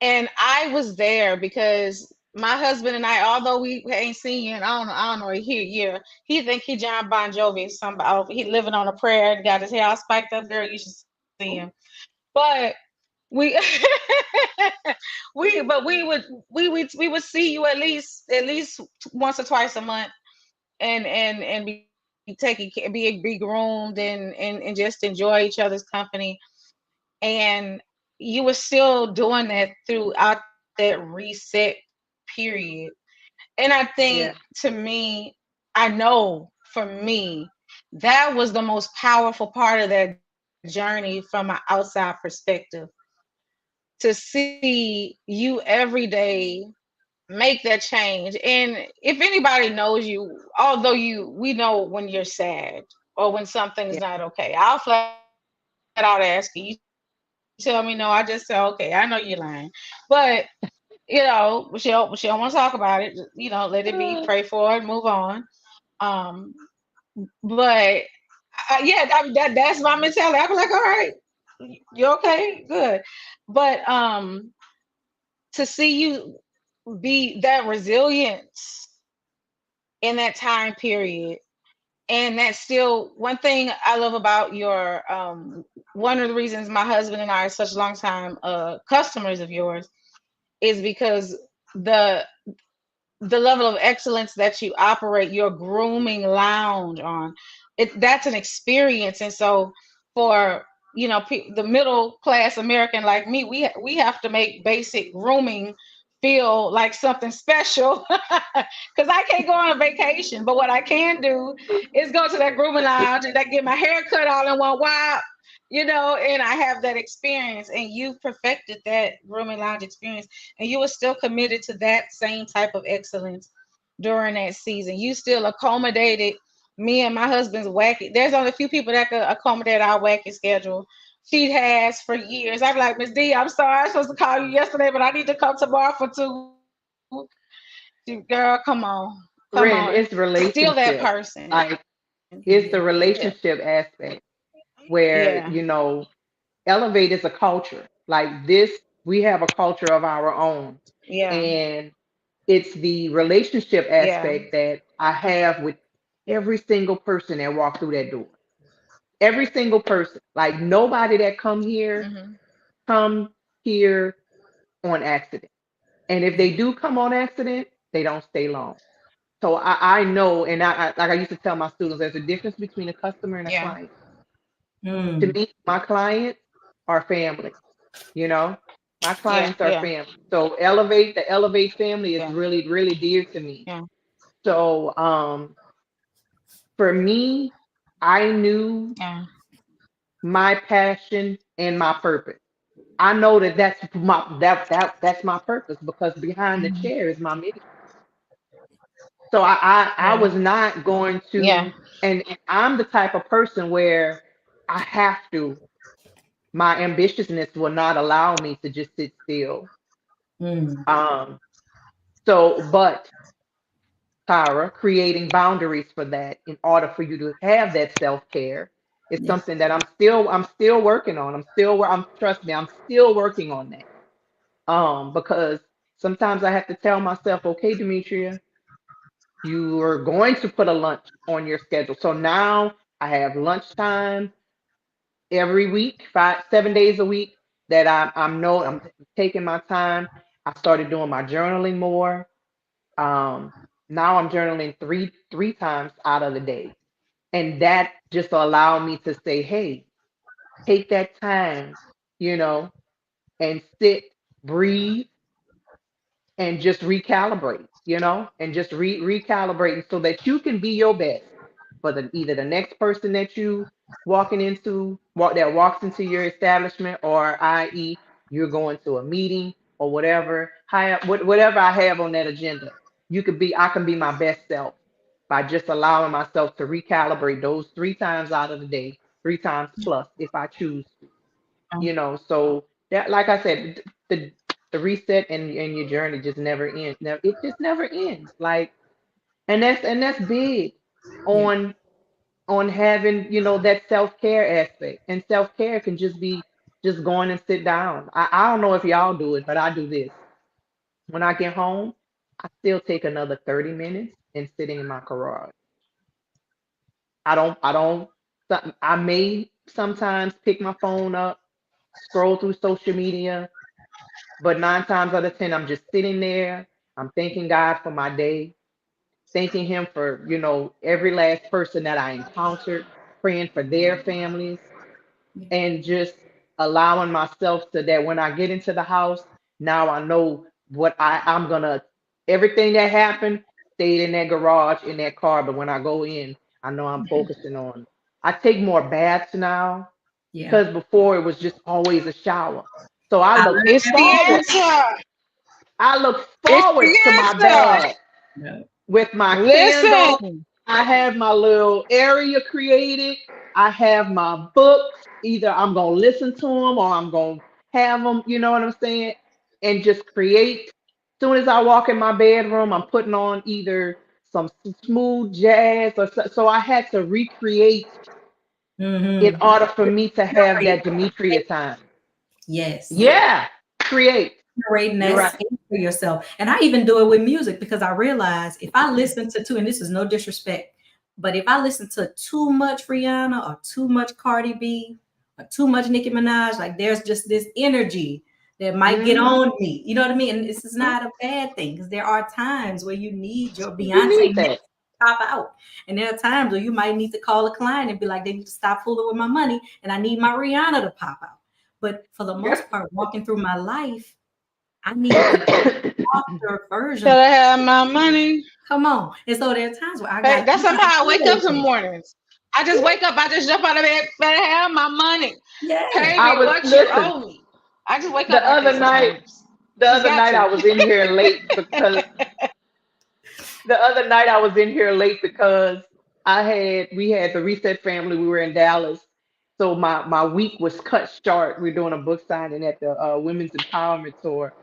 And I was there because my husband and I, although we ain't seen you, and I don't know, he think he John Bon Jovi, somebody, oh, he living on a prayer and got his hair all spiked up. Girl, you should see him. But we, we would see you at least once or twice a month, and be taking be groomed and just enjoy each other's company. And you were still doing that throughout that reset period. And I think, Yeah, to me, I know for me, that was the most powerful part of that journey from an outside perspective. To see you every day make that change. And if anybody knows you, although we know when you're sad or when something's yeah. not okay, I'll flat out ask you. You tell me no, I just say okay. I know you're lying, but she don't want to talk about it. Let it be. Pray for it. Move on. Um, but yeah, I mean, that's my mentality. I'd be like, all right, you okay, good. But to see you be that resilience in that time period, and that's still one thing I love about your one of the reasons my husband and I are such long time customers of yours is because the the level of excellence that you operate your grooming lounge on, that's an experience. And so for the middle class American like me, we have to make basic grooming feel like something special because I can't go on a vacation. But what I can do is go to that grooming lounge and get my hair cut all in one wop, and I have that experience. And you've perfected that grooming lounge experience, and you were still committed to that same type of excellence during that season. You still accommodated me and my husband's wacky. There's only a few people that could accommodate our wacky schedule. She has for years. I'm like, Miss D, I'm sorry, I was supposed to call you yesterday, but I need to come tomorrow for two. Girl, come on. Ren, it's Still that relationship. person. Like Yeah. it's the relationship aspect where, Yeah. elevate is a culture. Like this, we have a culture of our own. Yeah. And it's the relationship Yeah. aspect that I have with every single person that walked through that door. Every single person. Like nobody that Hmm. come here on accident. And if they do come on accident, they don't stay long. So I know, and like I used to tell my students, there's a difference between a customer and a Yeah. client. To Mm. me, my clients are family. You know, my Yeah. clients are Yeah. family. So the Elevate family is Yeah. really, really dear to me. Yeah. So for me, I knew Yeah. my passion and my purpose. I know that that's my purpose because behind the Mhm. chair is my ministry. So I Yeah. was not going Yeah. to, and I'm the type of person where I have to. My ambitiousness will not allow me to just sit still. Mm. Um, but Tyra, creating boundaries for that in order for you to have that self-care is Yeah. something that I'm still working on. I'm trust me, I'm still working on that. Because sometimes I have to tell myself, okay, Demetria, you are going to put a lunch on your schedule. So now I have lunchtime every week, 7 days a week that I'm taking my time. I started doing my journaling more. Um, Now I'm journaling three times out of the day. And that just allowed me to say, hey, take that time, you know, and sit, breathe, and just recalibrate, and just recalibrating so that you can be your best for either the next person that you that walks into your establishment, or i.e. you're going to a meeting or whatever, whatever I have on that agenda. I can be my best self by just allowing myself to recalibrate those 3 times out of the day, 3 times plus if I choose to. So that, like I said, the reset and your journey just never ends. Never, it just never ends. Like, and that's big Yeah. on having, that self-care aspect. And self-care can just be just going and sit down. I don't know if y'all do it, but I do this. When I get home, I still take another 30 minutes and sitting in my garage. I don't I may sometimes pick my phone up, scroll through social media, but 9 times out of 10, I'm just sitting there. I'm thanking God for my day, thanking Him for, every last person that I encountered, praying for their families, Yeah. and just allowing myself to that when I get into the house, now I know what I'm gonna, everything that happened stayed in that garage, in that car. But when I go in, I know I'm focusing on. I take more baths now Yeah. because before it was just always a shower. So I learned It's that the from you. answer. I look It's forward to my the answer. bath Yeah. with my candle. Listen. I have my little area created. I have my books. Either I'm going to listen to them or I'm going to have them, you know what I'm saying? And just create. Soon as I walk in my bedroom, I'm putting on either some smooth jazz or so I had to recreate in Mm-hmm. order for me to have Curate. that Demetria time. Yes. Yeah, create. Creating You're that right. space for yourself. And I even do it with music because I realize if I listen to and this is no disrespect, but if I listen to too much Rihanna or too much Cardi B or too much Nicki Minaj, like there's just this energy that might get Hmm. on me. You know what I mean? And this is not a bad thing because there are times where you need your You Beyonce need mix that. to pop out. And there are times where you might need to call a client and be like, they need to stop fooling with my money and I need my Rihanna to pop out. But for the Yeah. most part, walking through my life, I need the softer version. Till I have my money. Come on. And so there are times where I Hey, got that's somehow I wake up some to mornings. I just wake up, I just jump out of bed, better have my money. yeah. Pay I me was what you listen. owe me. I just wake The up like that other night, sometimes. Just got I to. was in here late because we had the Reset family. We were in Dallas, so my week was cut short. We're doing a book signing at the Women's Empowerment Tour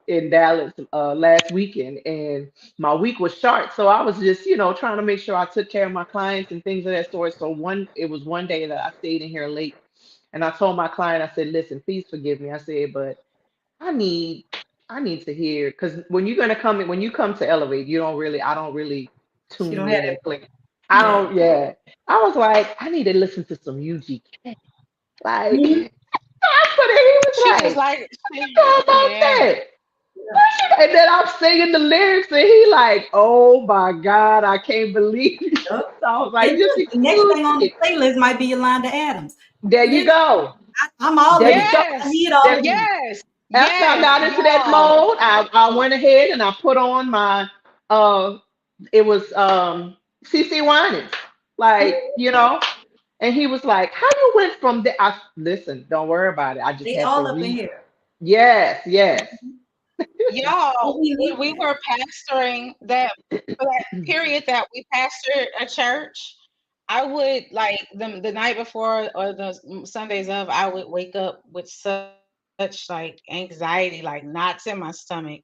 in Dallas last weekend, and my week was short. So I was just, trying to make sure I took care of my clients and things of that sort. So it was one day that I stayed in here late, and I told my client, I said, "Listen, please forgive me." I said, "But I need I need to hear because when you come to Elevate, I don't really You tune don't have in that. and play. I Yeah. don't, yeah. I was like, I need to listen to some UGK. Like Mhm. I put it, he was She was like, like, how about yeah. that? And then I'm singing the lyrics and he like, oh my God, I can't believe it. Yep. So I was like, And just look, the next excuse thing on the me. playlist might be Yolanda Adams. There you go. I'm all There of you it. go. I Yes. need all There, of you. Yes. after I Yes. got into that Y'all. mode, I went ahead and I put on my uh it was CC Winans. Like, and he was like, how you went from there? I listen, don't worry about it. I just They had to all up in read. here. Yes, yes. And Y'all, we when need we were pastoring that for that period that we pastored a church, I would like the night before or the Sundays of, I would wake up with such like anxiety, like knots in my stomach.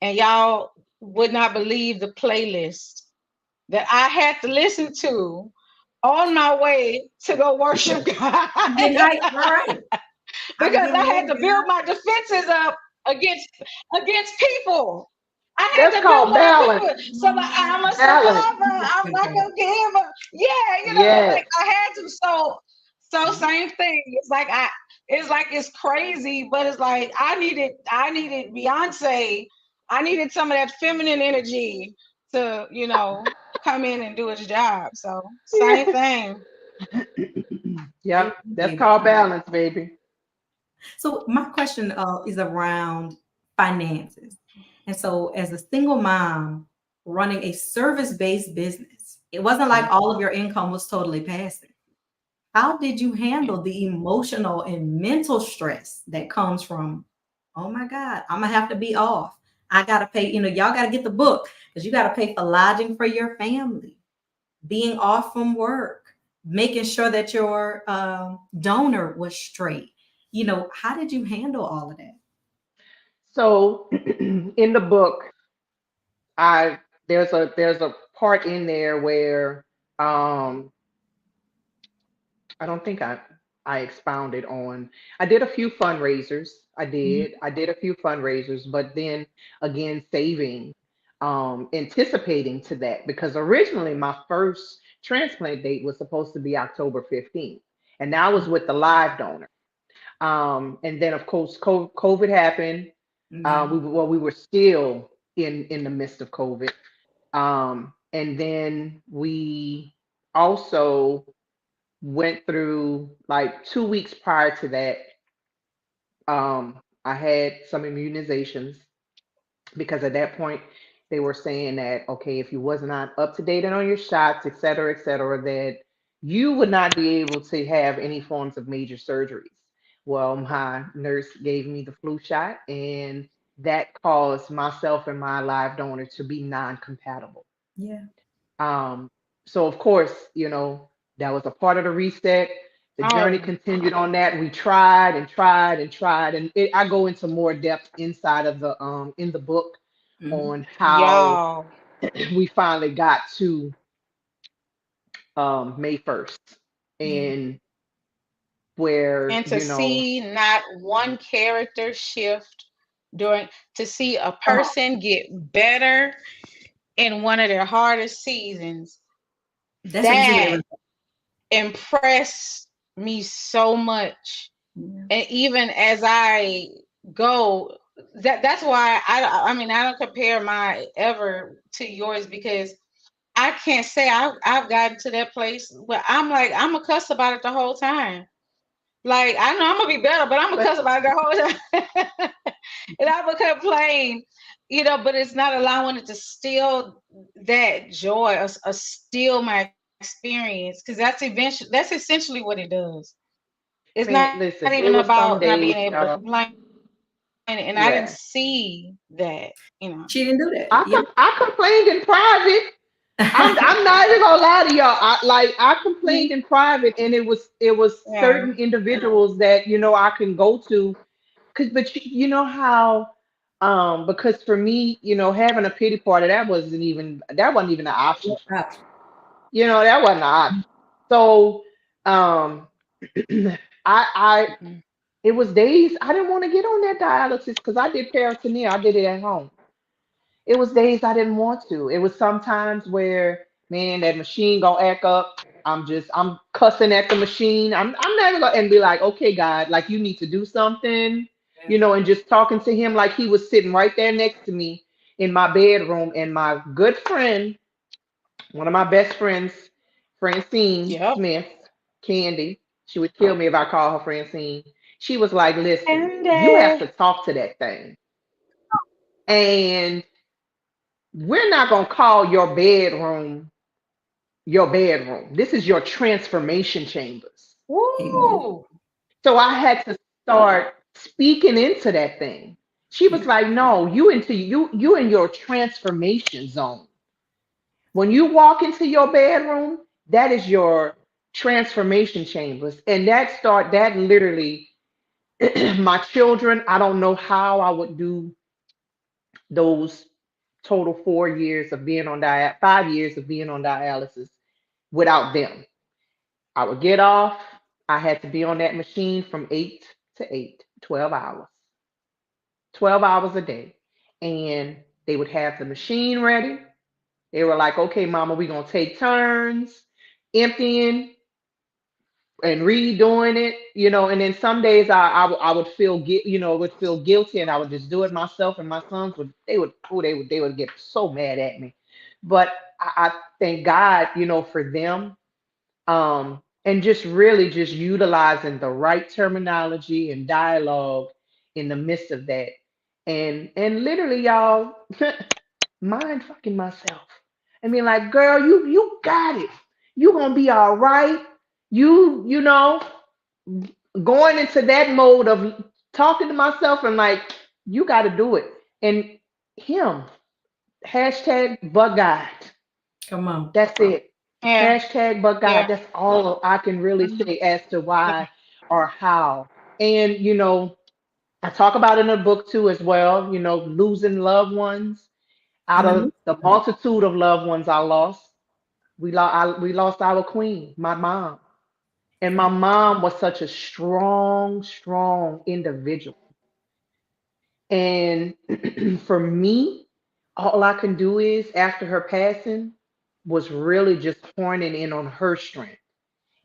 And y'all would not believe the playlist that I had to listen to on my way to go worship God. getting hyped. All right. I Because get I ready, had to build guys. my defenses up against people. I That's had to build called my balance. defense. So like, I'm a Balance. survivor. I'm not gonna give up. Yeah, Yes. like I had to. So same thing. It's crazy, but it's like I needed Beyonce. I needed some of that feminine energy to come in and do its job. So same thing. Yep. That's Baby. called balance, baby. So my question is around finances. And so as a single mom running a service-based business, it wasn't like all of your income was totally passive. How did you handle the emotional and mental stress that comes from, oh my God, I'm gonna have to be off. I gotta pay, y'all gotta get the book because you gotta pay for lodging for your family, being off from work, making sure that your donor was straight. How did you handle all of that? So in the book, I there's a part in there where um I don't think I expounded on. I did a few fundraisers. Mhm. I did a few fundraisers, but then again saving, anticipating to that because originally my first transplant date was supposed to be October 15th, and that was with the live donor. And then of course COVID happened. Yeah. We were still in the midst of COVID. And then we also went through like 2 weeks prior to that. I had some immunizations because at that point they were saying that okay, if you was not up to date on your shots, et cetera, that you would not be able to have any forms of major surgeries. Well, my nurse gave me the flu shot, and that caused myself and my live donor to be non-compatible. Yeah. Um, so of course, that was a part of the reset. The journey Oh, continued on that. We tried and tried and tried, and I go into more depth inside of the in the book Hmm. on how y'all. we finally got to May 1st, Yeah. and where And to see not one character shift during, to see a come on, person get better in one of their hardest seasons, That's what you say. that impressed me so much. Yeah. And even as I go, that's why I mean I don't compare my ever to yours because I can't say I've gotten to that place where I'm like I'm a cuss about it the whole time. Like I know I'm gonna be better, but I'm gonna but cuss about it the whole time, and I'm gonna complain, But it's not allowing it to steal that joy or steal my experience because that's essentially what it does. It's not man, even listen, about it not was being some able to days, complain, y'all. and I didn't Yeah, see that. She didn't do that. Yeah. I complained in private. I'm not even gonna lie to y'all. I complained in private, and it was Yeah. certain individuals that I can go to, cause but you know how because for me, having a pity party, that wasn't even an option for me. That wasn't an option. So um I Mm-mm. it was days I didn't want to get on that dialysis because I did peritoneal. I did it at home. It was days I didn't want to. It was sometimes where, man, that machine gonna act up. I'm cussing at the machine. I'm never gonna and be like, okay, God, like you need to do something, and just talking to him like he was sitting right there next to me in my bedroom. And my good friend, one of my best friends, Francine Yep. Smith, Candy, she would kill me if I call her Francine. She was like, listen, And you have to talk to that thing. And we're not going to call your bedroom. This is your transformation chambers. Amen. woo. So I had to start speaking into that thing. She Yeah. was like, no, you in your transformation zone. When you walk into your bedroom, that is your transformation chambers. And that literally my children, I don't know how I would do those total 4 years of being on 5 years of being on dialysis without them. I would get off. I had to be on that machine from 8 to 8, 12 hours, 12 hours a day. And they would have the machine ready. They were like, okay, mama, we're going to take turns emptying and redoing it, and then some days I would would feel guilty, and I would just do it myself, and my sons would get so mad at me. But I thank God, for them, and just really just utilizing the right terminology and dialogue in the midst of that. And literally, y'all, mind fucking myself. I mean, like, girl, you got it. You gonna be all right. You know, going into that mode of talking to myself and like, you got to do it. And him, hashtag but God. Come on. That's it. Yeah. Hashtag but God. Yeah. That's all I can really say as to why or how. And I talk about it in the book too as well, losing loved ones. Out of Mhm. the multitude of loved ones I lost, we lost our queen, my mom. And my mom was such a strong, strong individual. And for me, all I can do is, after her passing, was really just horning in on her strength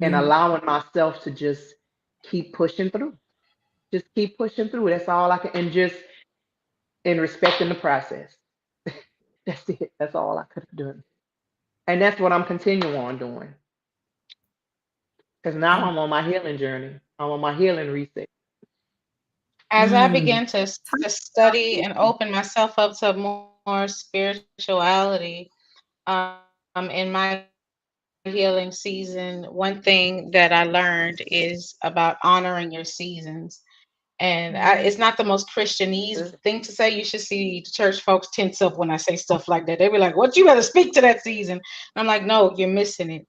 and Mhm. allowing myself to just keep pushing through. Just keep pushing through. That's all I can, and just in respecting the process. That's it. That's all I could have done. And that's what I'm continuing on doing. Because now Hey. I'm on my healing journey. I'm on my healing reset. As I Mm. began Talk to about study and healing. open myself up to more spirituality, in my healing season, one thing that I learned is about honoring your seasons. And it's not the most Christianese thing to say. Good. You should see the church folks tense up when I say stuff like that. They be like, "What? You better speak to that season." I'm like, "No, you're missing it.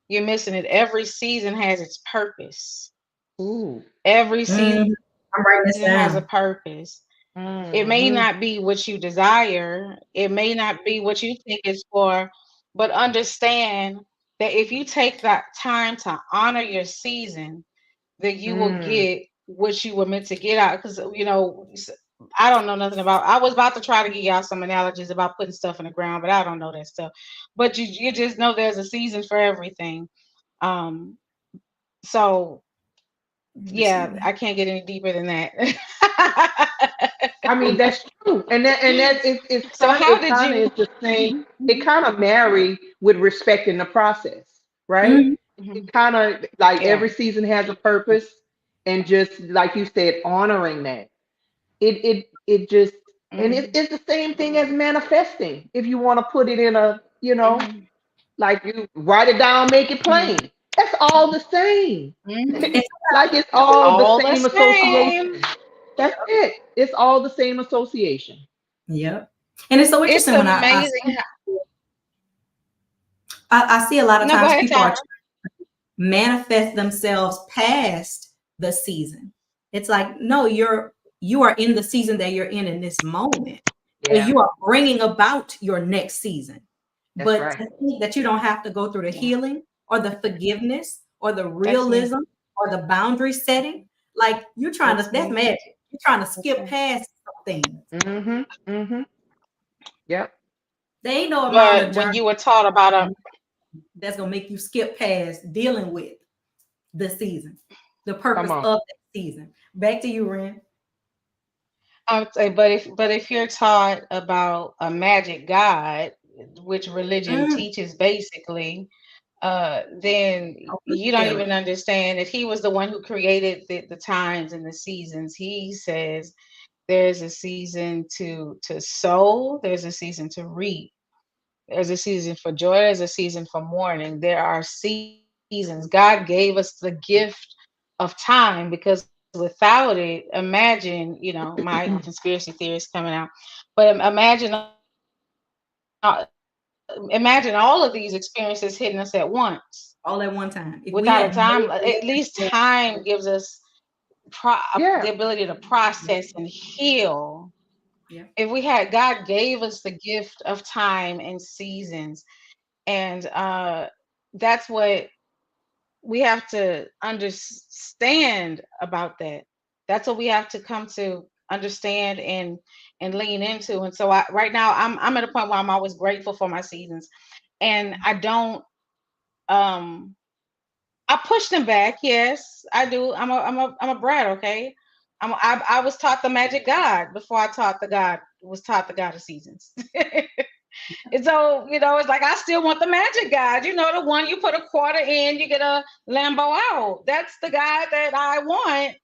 You're missing it. Every season has its purpose. Ooh. Every Mhm. season has a I'm writing this purpose. down. It may not be Mm-hmm. what you desire. It may not be what you think it's for, but understand that if you take that time to honor your season, that you will Mm. get what you were meant to get out. Because I don't know nothing about. I was about to try to give y'all some analogies about putting stuff in the ground, but I don't know that stuff. But you just know there's a season for everything. Um, so yeah, Receive I can't get any deeper than that. I mean, that's true, and that it's So fun. how It did kind of you? is the same. Mhm. It Mhm. kind of marry with respecting the process, right? Mhm. It Mhm. kind of like Yeah. every season has a purpose, and just like you said, honoring that. It just, and Mhm. it's the same thing as manifesting. If you want to put it in a, Mhm. like you write it down, make it Mhm. plain. That's all the same. And Mhm. Like it's sometimes all the All the same association. same. That's it. It's all the same association. yep. And it's so It's interesting when amazing how. I see a lot of No, go times ahead, people are Tyra. manifest themselves past the season. It's like, no, you are in the season that you're in this moment, and Yeah, you are bringing about your next season. that's But right. to think that you don't have to go through the Yeah, healing or the forgiveness or the that's me. realism or the boundary setting, like you're trying to, That's that's me. magic. You're trying to That's skip me. past some things. Mm-hmm. Mm-hmm. Yep. There ain't no amount of But when journey you were taught about a, that's gonna make you skip past dealing with the season, the Come purpose on. of that season. Back to you, Ren. I would say, but if you're taught about a magic god, which religion Mm, teaches basically, then oh, you don't scary. even understand that he was the one who created the times and the seasons. He says there's a season to sow, there's a season to reap, there's a season for joy, there's a season for mourning. There are seasons. God gave us the gift of time because without it, imagine, my conspiracy theories coming out, but imagine all of these experiences hitting us at once All at one time. If we without a had time. no At least time gives us Yeah. the ability to process and heal. yeah. If we had, God gave us the gift of time and seasons, and that's what we have to understand about that. That's what we have to come to understand and lean into. And so right now I'm at a point where I'm always grateful for my seasons, and I don't um I push them back. Yes, I do. I'm a brat. Okay, I was taught the magic God before I taught the God was taught the God of seasons. And so, it's like I still want the magic God. The one you put a quarter in, you get a Lambo out. That's the God that I want.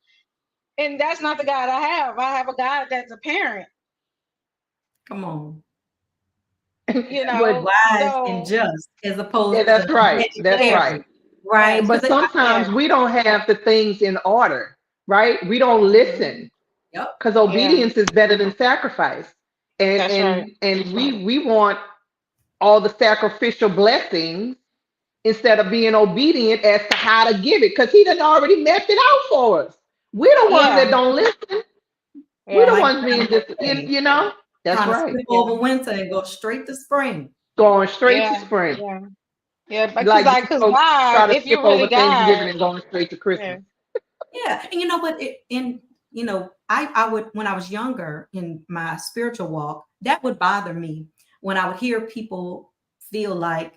And that's not the God I have. I have a God that's a parent, Come on. you But know. Wise and So just as yeah, opposed to that's right. magic That's fairy. right. Right. yes, But Because sometimes yes. we don't have the things in order, right? We don't Hmm. listen yep. because Yeah, obedience is better than sacrifice. And that's right. and and we want all the sacrificial blessings instead of being obedient as to how to give it, because he done already mapped it out for us. We're the ones that Yeah, don't listen. We're the yeah, My ones being grandma just, say, you know. That's trying to right. skip yeah, over winter and go straight to spring. Going straight to yeah, spring. yeah, yeah. Because Like these cause folks try God, to if skip you're really over God, Thanksgiving and going straight to yeah, Christmas. Yeah, and you know what? I would when I was younger in my spiritual walk, that would bother me when I would hear people feel like,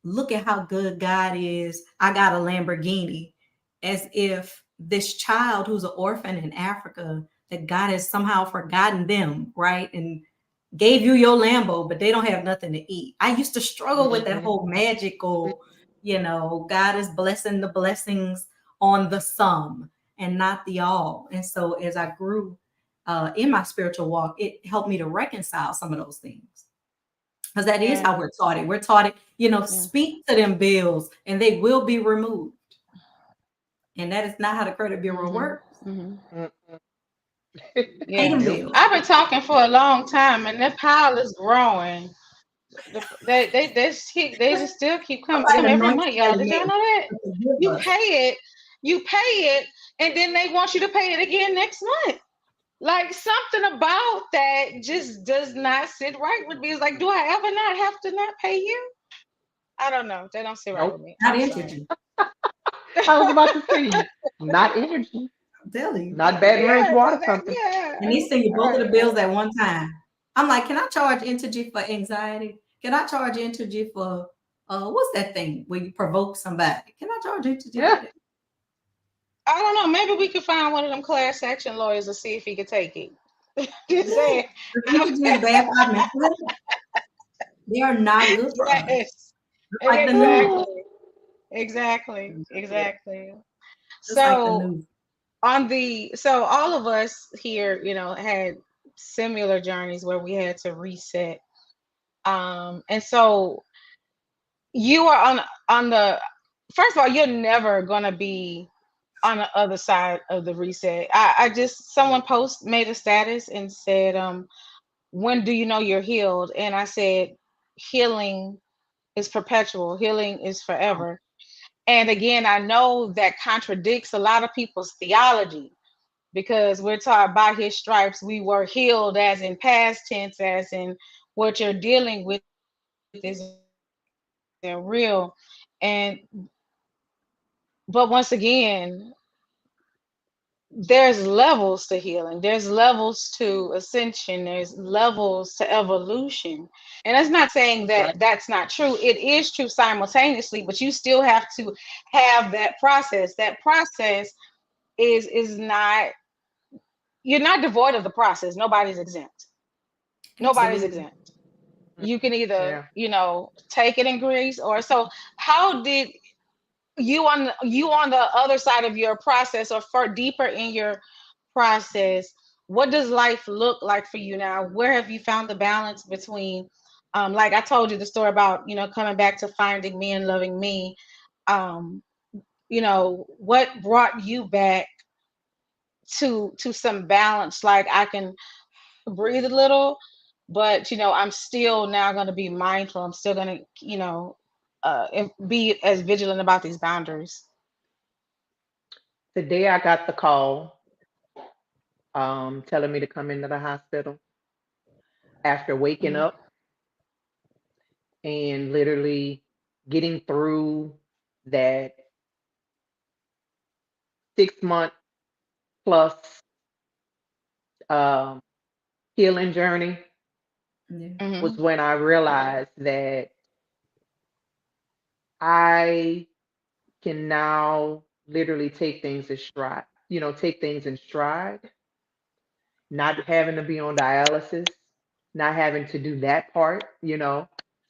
look at how good God is. I got a Lamborghini, as if this child who's an orphan in Africa, that God has somehow forgotten them, right? And gave you your Lambo, but they don't have nothing to eat. I used to struggle with that Hmm. whole magical, God is blessing the blessings on the sum and not the all. And so as I grew in my spiritual walk, it helped me to reconcile some of those things. Because that is how yeah, we're taught it. We're taught it, yeah. speak to them bills and they will be removed. And that is not how the credit bureau Hmm. works. Hmm. Mm-mm. Pay Yeah. them Nope. bills. I've been talking for a long time, and that pile is growing. They just still keep coming to them Somebody every anoint month, y'all. somebody Did y'all name know that? to forgive You us. pay it, you pay it, and then they want you to pay it again next month. Like something about that just does not sit right with me. It's like, do I ever not have to not pay you? I don't know. They don't sit right with Nope. me. Not I'm sorry. energy. I was about to say, not energy, I'm telling you. not Baton Rouge Yeah, Water Company. And yeah. they send you both of the Right. bills at one time. I'm like, can I charge Entergy for anxiety? Can I charge Entergy for what's that thing where you provoke somebody? Can I charge Entergy for Yeah. that? I don't know. Maybe we could find one of them class action lawyers to see if he could take it. Just Yeah. saying. Because Entergy is bad for our mental health. They are not good for us. Yes. Just like the news. Exactly. Exactly. Exactly. Just like the So news. so all of us here, had similar journeys where we had to reset. And so you are on the first of all, you're never gonna be on the other side of the reset. I just someone made a status and said, when do you know you're healed? And I said, healing is perpetual, healing is forever. And again, I know that contradicts a lot of people's theology because we're taught by his stripes we were healed, as in past tense, as in what you're dealing with isn't real. And but once again, there's levels to healing, there's levels to ascension, there's levels to evolution. And that's not saying That's right. that that's not true. It is true simultaneously, but you still have to have that process. That process is not, you're not devoid of the process. Nobody's exempt. Nobody's Absolutely. exempt. You can either, Yeah. take it in grace, or so. How did you on the other side of your process, or far deeper in your process, what does life look like for you now? Where have you found the balance between, like I told you the story about, coming back to finding me and loving me. um what brought you back to some balance, like I can breathe a little, but I'm still now going to be mindful. I'm still going to, be as vigilant about these boundaries. The day I got the call, telling me to come into the hospital after waking Mhm. up and literally getting through that 6 month plus um, healing journey Yeah. was Mhm. when I realized that I can now literally take things in stride, take things in stride, not having to be on dialysis, not having to do that part.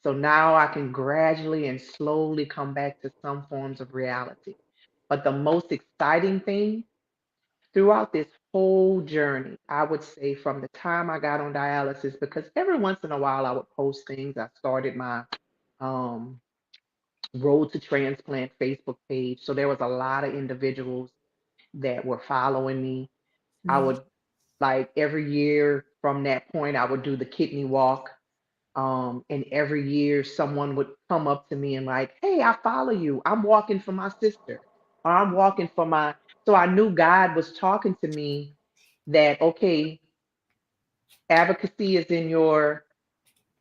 So now I can gradually and slowly come back to some forms of reality. But the most exciting thing throughout this whole journey, I would say from the time I got on dialysis, because every once in a while I would post things. I started my um, Road to Transplant Facebook page. So there was a lot of individuals that were following me. I Yeah. would, like, every year from that point, I would do the kidney walk. And every year someone would come up to me and like, hey, I follow you. I'm walking for my sister, or I'm walking for my So I knew God was talking to me that, okay, advocacy is in your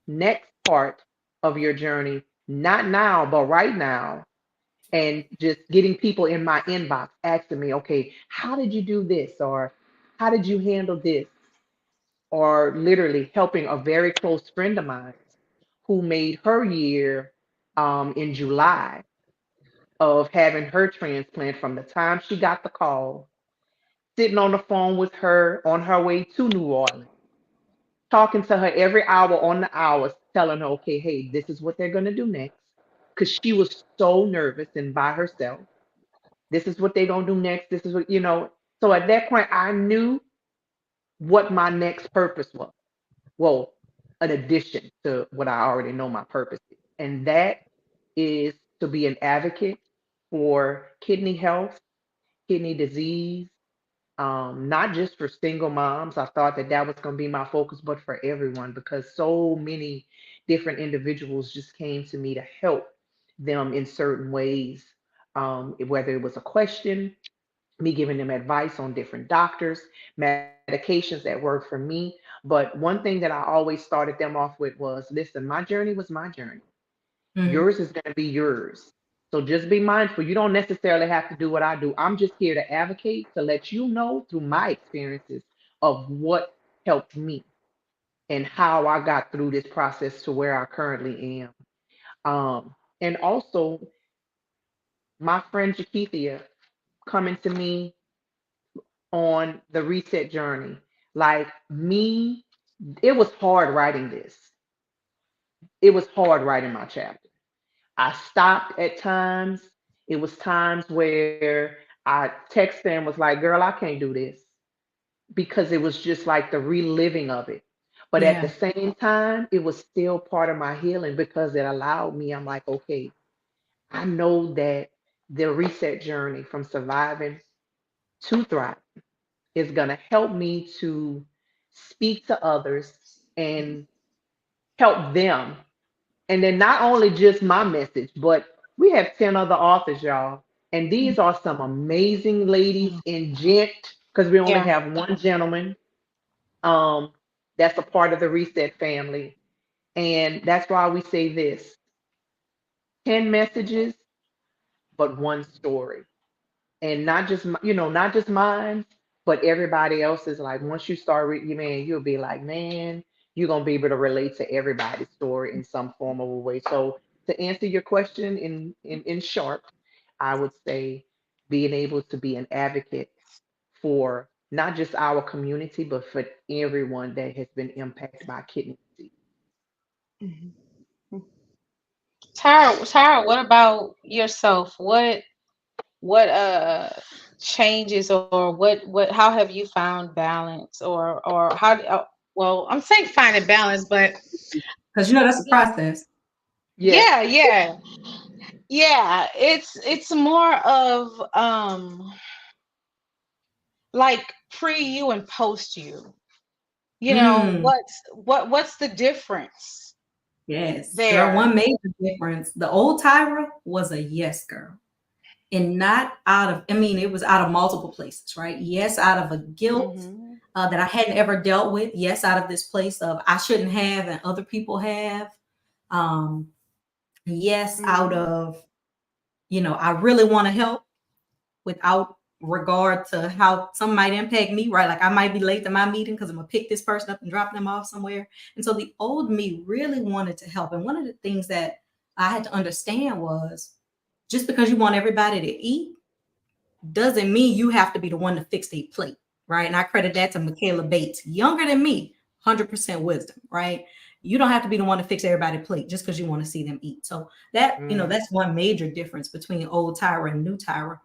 next part of your journey, not now, but right now. And just getting people in my inbox asking me, okay, how did you do this? Or how did you handle this? Or literally helping a very close friend of mine who made her year in July of having her transplant from the time she got the call, sitting on the phone with her on her way to New Orleans, talking to her every hour on the hours, telling her, okay, hey, this is what they're going to do next. Because she was so nervous and by herself. This is what they're going to do next. This is what, you know. So at that point, I knew what my next purpose was. Well, an addition to what I already know my purpose is. And that is to be an advocate for kidney health, kidney disease, not just for single moms. I thought that that was going to be my focus, but for everyone, because so many different individuals just came to me to help them in certain ways, whether it was a question, me giving them advice on different doctors, medications that work for me. But one thing that I always started them off with was, listen, my journey was my journey. Mhm. Yours is going to be yours. So just be mindful. You don't necessarily have to do what I do. I'm just here to advocate, to let you know through my experiences of what helped me and how I got through this process to where I currently am. And also, my friend Jakeithia coming to me on the reset journey. Like me, it was hard writing this. It was hard writing my chapter. I stopped at times. It was times where I texted and was like, girl, I can't do this because it was just like the reliving of it. But at the Yeah. same time, it was still part of my healing because it allowed me, I'm like, okay, I know that the reset journey from surviving to thrive is going to help me to speak to others and help them. And then not only just my message, but we have 10 other authors, y'all. And these are some amazing ladies Mm. and gent, because we only Yeah. have one gentleman um, that's a part of the Reset family. And that's why we say this: 10 messages, but one story. And not just, not just mine, but everybody else's. Like once you start reading, man, you'll be like, man, you're gonna be able to relate to everybody's story in some form of a way. So to answer your question in short, I would say being able to be an advocate for not just our community, but for everyone that has been impacted by kidney disease. Mhm. Tara, what about yourself? What changes, or what how have you found balance, or how well, I'm saying finding balance, but Because that's a process. Yes. yeah, yeah, yeah, it's more of like pre you and post you. You know, Mm, what's the difference yes, girl. there? One major difference. The old Tyra was a yes girl. And not out of, I mean, it was out of multiple places, right? Yes, out of a guilt Hmm. that I hadn't ever dealt with. Yes, out of this place of I shouldn't have and other people have. Um, yes, out Hmm. of, I really want to help without regard to how some might impact me, right? Like I might be late to my meeting because I'm gonna pick this person up and drop them off somewhere. And so the old me really wanted to help. And one of the things that I had to understand was just because you want everybody to eat doesn't mean you have to be the one to fix their plate, right? And I credit that to Michaela Bates, younger than me, 100% wisdom, right? You don't have to be the one to fix everybody's plate just because you want to see them eat. So that, Mm, that's one major difference between old Tyra and new Tyra.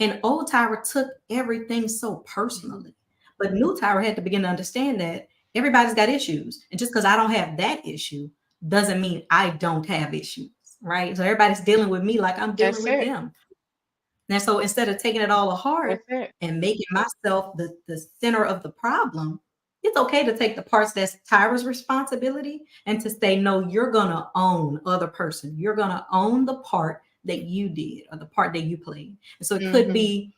And old Tyra took everything so personally. But new Tyra had to begin to understand that everybody's got issues. And just because I don't have that issue doesn't mean I don't have issues, right? So everybody's dealing with me like I'm dealing That's with it. them. And so instead of taking it all to heart That's it. and making myself the center of the problem, it's okay to take the parts that's Tyra's responsibility and to say, no, you're going to own other person. You're going to own the part that you did or the part that you played. And so it could Hmm. be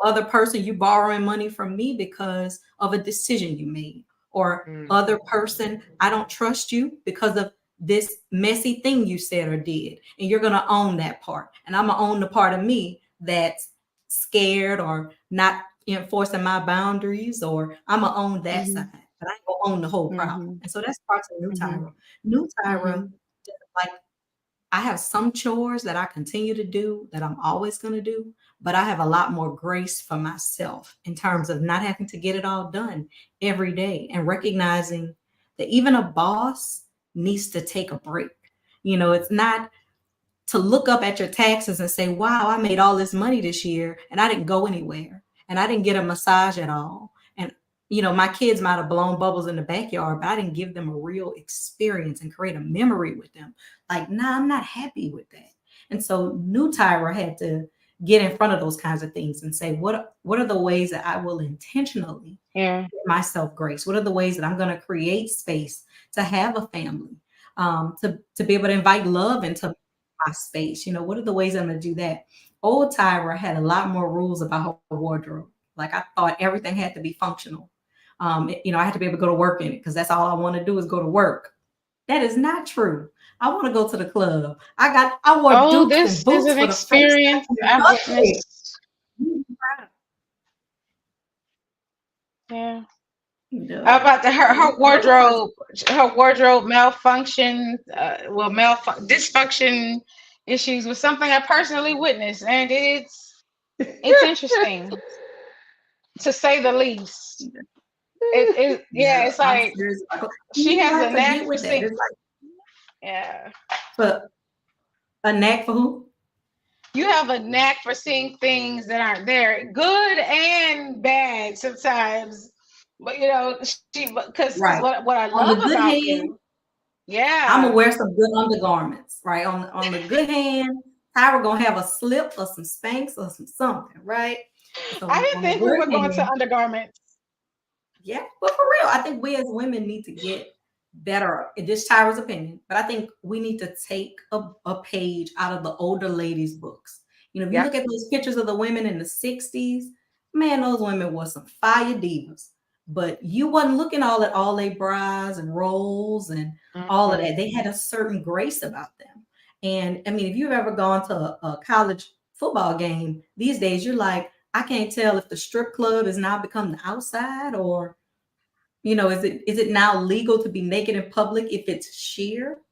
Other person, you borrowing money from me because of a decision you made, or Mm, other person, I don't trust you because of this messy thing you said or did, and you're going to own that part, and I'm going to own the part of me that's scared or not enforcing my boundaries, or I'm going to own that Mm-hmm. side, but I ain't going to own the whole problem. Mm-hmm. And so that's parts of new Mm-hmm. Tyra. New Tyra, Mm-hmm. like, I have some chores that I continue to do that I'm always going to do, but I have a lot more grace for myself in terms of not having to get it all done every day, and recognizing that even a boss needs to take a break. It's not to look up at your taxes and say, wow, I made all this money this year and I didn't go anywhere and I didn't get a massage at all. And, my kids might have blown bubbles in the backyard, but I didn't give them a real experience and create a memory with them. Like, nah, I'm not happy with that. And so new Tyra had to get in front of those kinds of things and say, what are the ways that I will intentionally Yeah. give myself grace? What are the ways that I'm going to create space to have a family, to be able to invite love into my space? What are the ways I'm going to do that? Old Tyra had a lot more rules about her wardrobe. Like, I thought everything had to be functional. I had to be able to go to work in it because that's all I want to do is go to work. That is not true. I want to go to the club. I wore Oh, Dukes and this is boots an for the first experience time in I've Monday. witnessed. Yeah. How No, about her wardrobe malfunction, dysfunction issues was something I personally witnessed, and it's interesting to say the least. Yeah, yeah, it's I'm like serious. she You has a have to knack get for with that. seeing. It's like Yeah, for a knack for who? you have a knack for seeing things that aren't there, good and bad sometimes. But because Right. what I On love the good about hand, you, I'm gonna yeah. wear some good undergarments. Right. On the good hand, Tyra gonna have a slip or some Spanx or some something. Right. So I didn't on the think we good were going to hand, undergarments. yeah, but for real, I think we as women need to get better. This Tyra's opinion, but I think we need to take a page out of the older ladies' books. If you yeah. look at those pictures of the women in the 60s, man, those women were some fire divas. But you wasn't looking all at all they bras and rolls and all of Mhm. that. They had a certain grace about them. And I mean, if you've ever gone to a college football game these days, you're like, I can't tell if the strip club has now become the outside, or is it now legal to be naked in public if it's sheer?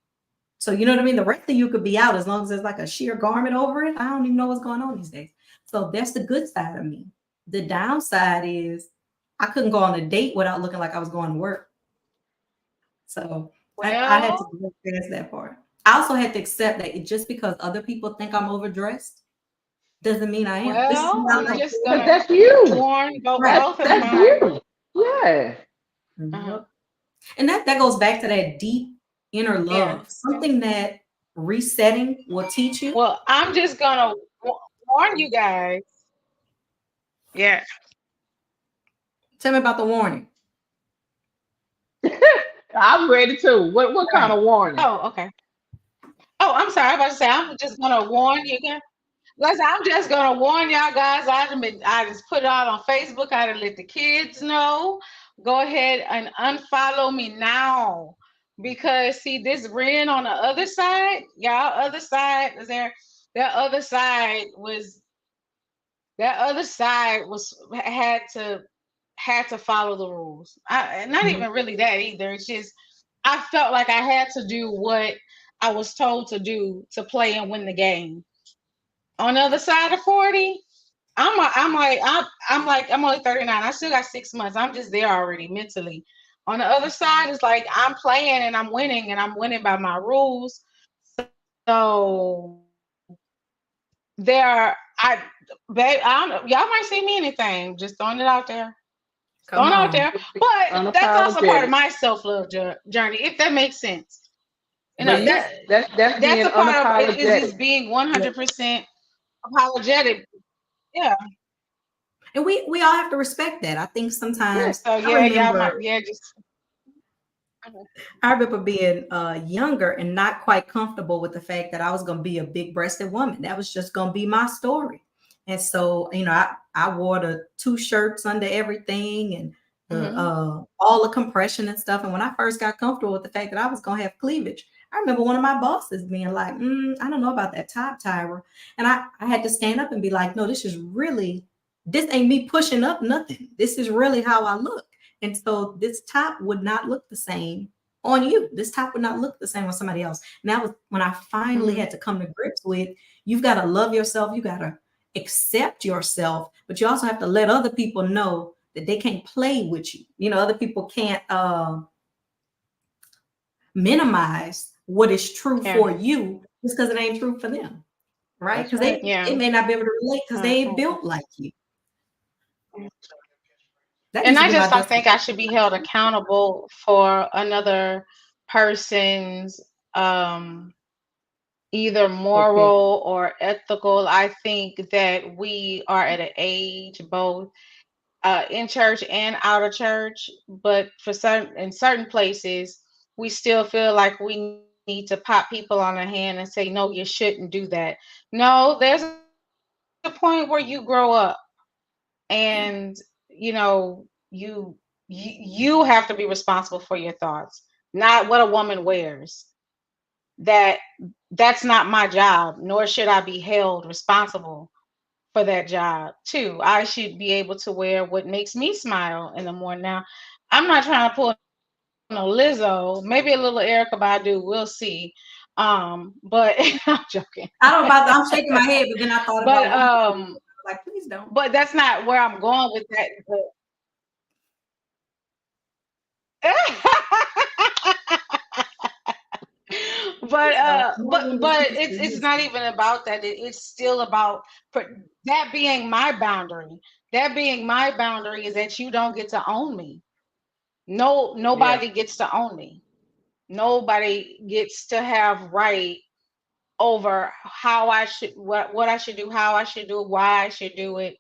So you know what I mean? The rest of you could be out as long as there's like a sheer garment over it. I don't even know what's going on these days. So that's the good side of me. The downside is I couldn't go on a date without looking like I was going to work. So I had to Well, look past that part. I also had to accept that just because other people think I'm overdressed doesn't mean I am. This is well, not I'm like just Because gonna that's you. warn right. both of That's my. you. Yeah. Uh-huh. Yep. And that goes back to that deep inner Yeah. love, something that resetting will teach you. Well, I'm just gonna warn you guys. Yeah. Tell me about the warning. I'm ready too. What kind Right. of warning? Oh, okay. Oh, I'm sorry. I was about to say I'm just gonna warn you guys. Listen, I'm just gonna warn y'all guys. I just put it out on Facebook. I done let the kids know. Go ahead and unfollow me now. Because see, this Ren on the other side, y'all other side is there. That other side was that other side was had to follow the rules. Not Mhm. even really that either. It's just I felt like I had to do what I was told to do to play and win the game. On the other side of 40, I'm only 39. I still got 6 months. I'm just there already mentally. On the other side, it's like I'm playing and I'm winning by my rules. So there, babe, I don't know. Y'all might see me anything. Just throwing it out there. Come Throwing it out on. there. But that's also part of Unapologetic. my self love journey, if that makes sense. You But know yeah, that that's that's being a part of it. Is unapologetic. just being Yeah. 100% apologetic. Yeah. And we all have to respect that. I think Yeah. sometimes So yeah, y'all might yeah just. I remember being younger and not quite comfortable with the fact that I was going to be a big breasted woman. That was just going to be my story. And so, I wore the 2 shirts under everything and the Hmm. all the compression and stuff. And when I first got comfortable with the fact that I was gonna have cleavage, I remember one of my bosses being like, I don't know about that top, Tyra. And I had to stand up and be like, no, this ain't me pushing up nothing. This is really how I look. And so this top would not look the same on you. This top would not look the same on somebody else. And that was when I finally Hmm. had to come to grips with, you've got to love yourself. You got to accept yourself, but you also have to let other people know that they can't play with you. Other people can't minimize what is true Yeah, for you just because it ain't true for them, right? That's Because right. they yeah. may not be able to relate because they ain't Mhm. built like you. That And used to I be my just don't best think I should be held accountable for another person's um either Opinion. moral or ethical. I think that we are at an age both in church and out of church, but for certain in certain places, we still feel like we need to pop people on the hand and say, "No, you shouldn't do that." No, there's a point where you grow up, and you have to be responsible for your thoughts, not what a woman wears. That that's not my job, nor should I be held responsible for that job too. I should be able to wear what makes me smile in the morning. Now, I'm not trying to pull no Lizzo. Maybe a little Erica Badu. We'll see. But I'm joking. I don't about. I'm shaking my head, but then I thought but about one. Like, please don't. but that's not where I'm going with that. but Please don't. uh No but one but listens to it's music. not even about that. It's still about that being my boundary. That being my boundary is that you don't get to own me. No, Yeah. nobody gets to own me. Nobody gets to have right over how I should, what I should do, how I should do it, why I should do it.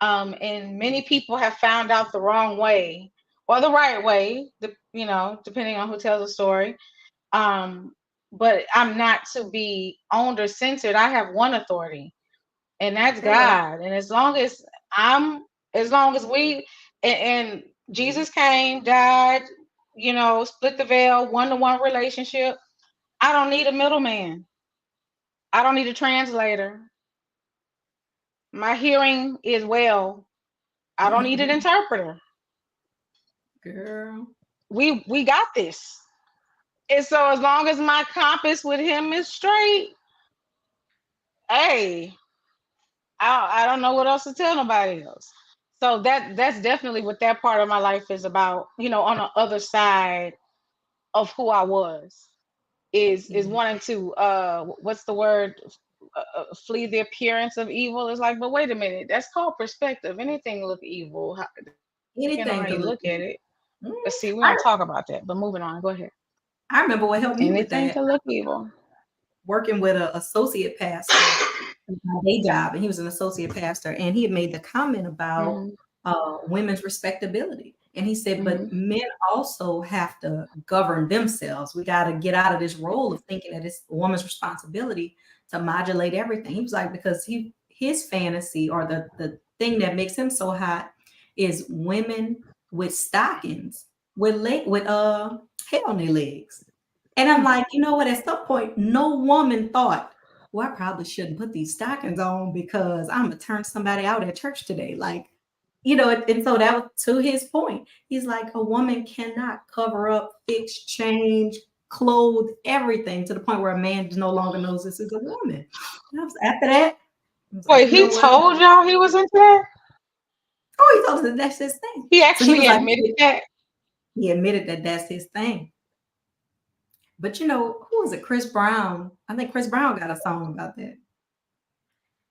And many people have found out the wrong way or the right way, depending on who tells the story. Um, but I'm not to be owned or censored. I have one authority, and that's Say that. God. And I'm, as long as we, and Jesus came, died, split the veil, one-to-one relationship. I don't need a middleman. I don't need a translator. My hearing is well. I don't need an interpreter. Girl. We got this. And so as long as my compass with him is straight, hey, I don't know what else to tell nobody else. So that's definitely what that part of my life is about. On the other side of who I was is Yeah. wanting to what's the word, flee the appearance of evil. It's like, but wait a minute, that's called perspective. Anything look evil, depending on how you look Anything at can it. look good. But Mm, see, we don't talk I about that. But moving on, go ahead. I remember what helped me with Anything that. can look evil. Working with an associate pastor at my day job, and he was an associate pastor, and he had made the comment about Hmm. women's respectability. And he said, but Hmm. men also have to govern themselves. We got to get out of this role of thinking that it's a woman's responsibility to modulate everything. He was like, because his fantasy or the thing that makes him so hot is women with stockings with hair on their legs. And I'm like, you know what? At some point, no woman thought, well, I probably shouldn't put these stockings on because I'm gonna turn somebody out at church today. Like, and so that was to his point. He's like, a woman cannot cover up, fix, change, clothe everything to the point where a man no longer knows this is a woman. And after that, I was like, Wait, you know he what? told y'all he was into that? Oh, he told us that that's his thing. He So he was actually like, admitted that? he admitted that that's his thing. But who was it? Chris Brown. I think Chris Brown got a song about that.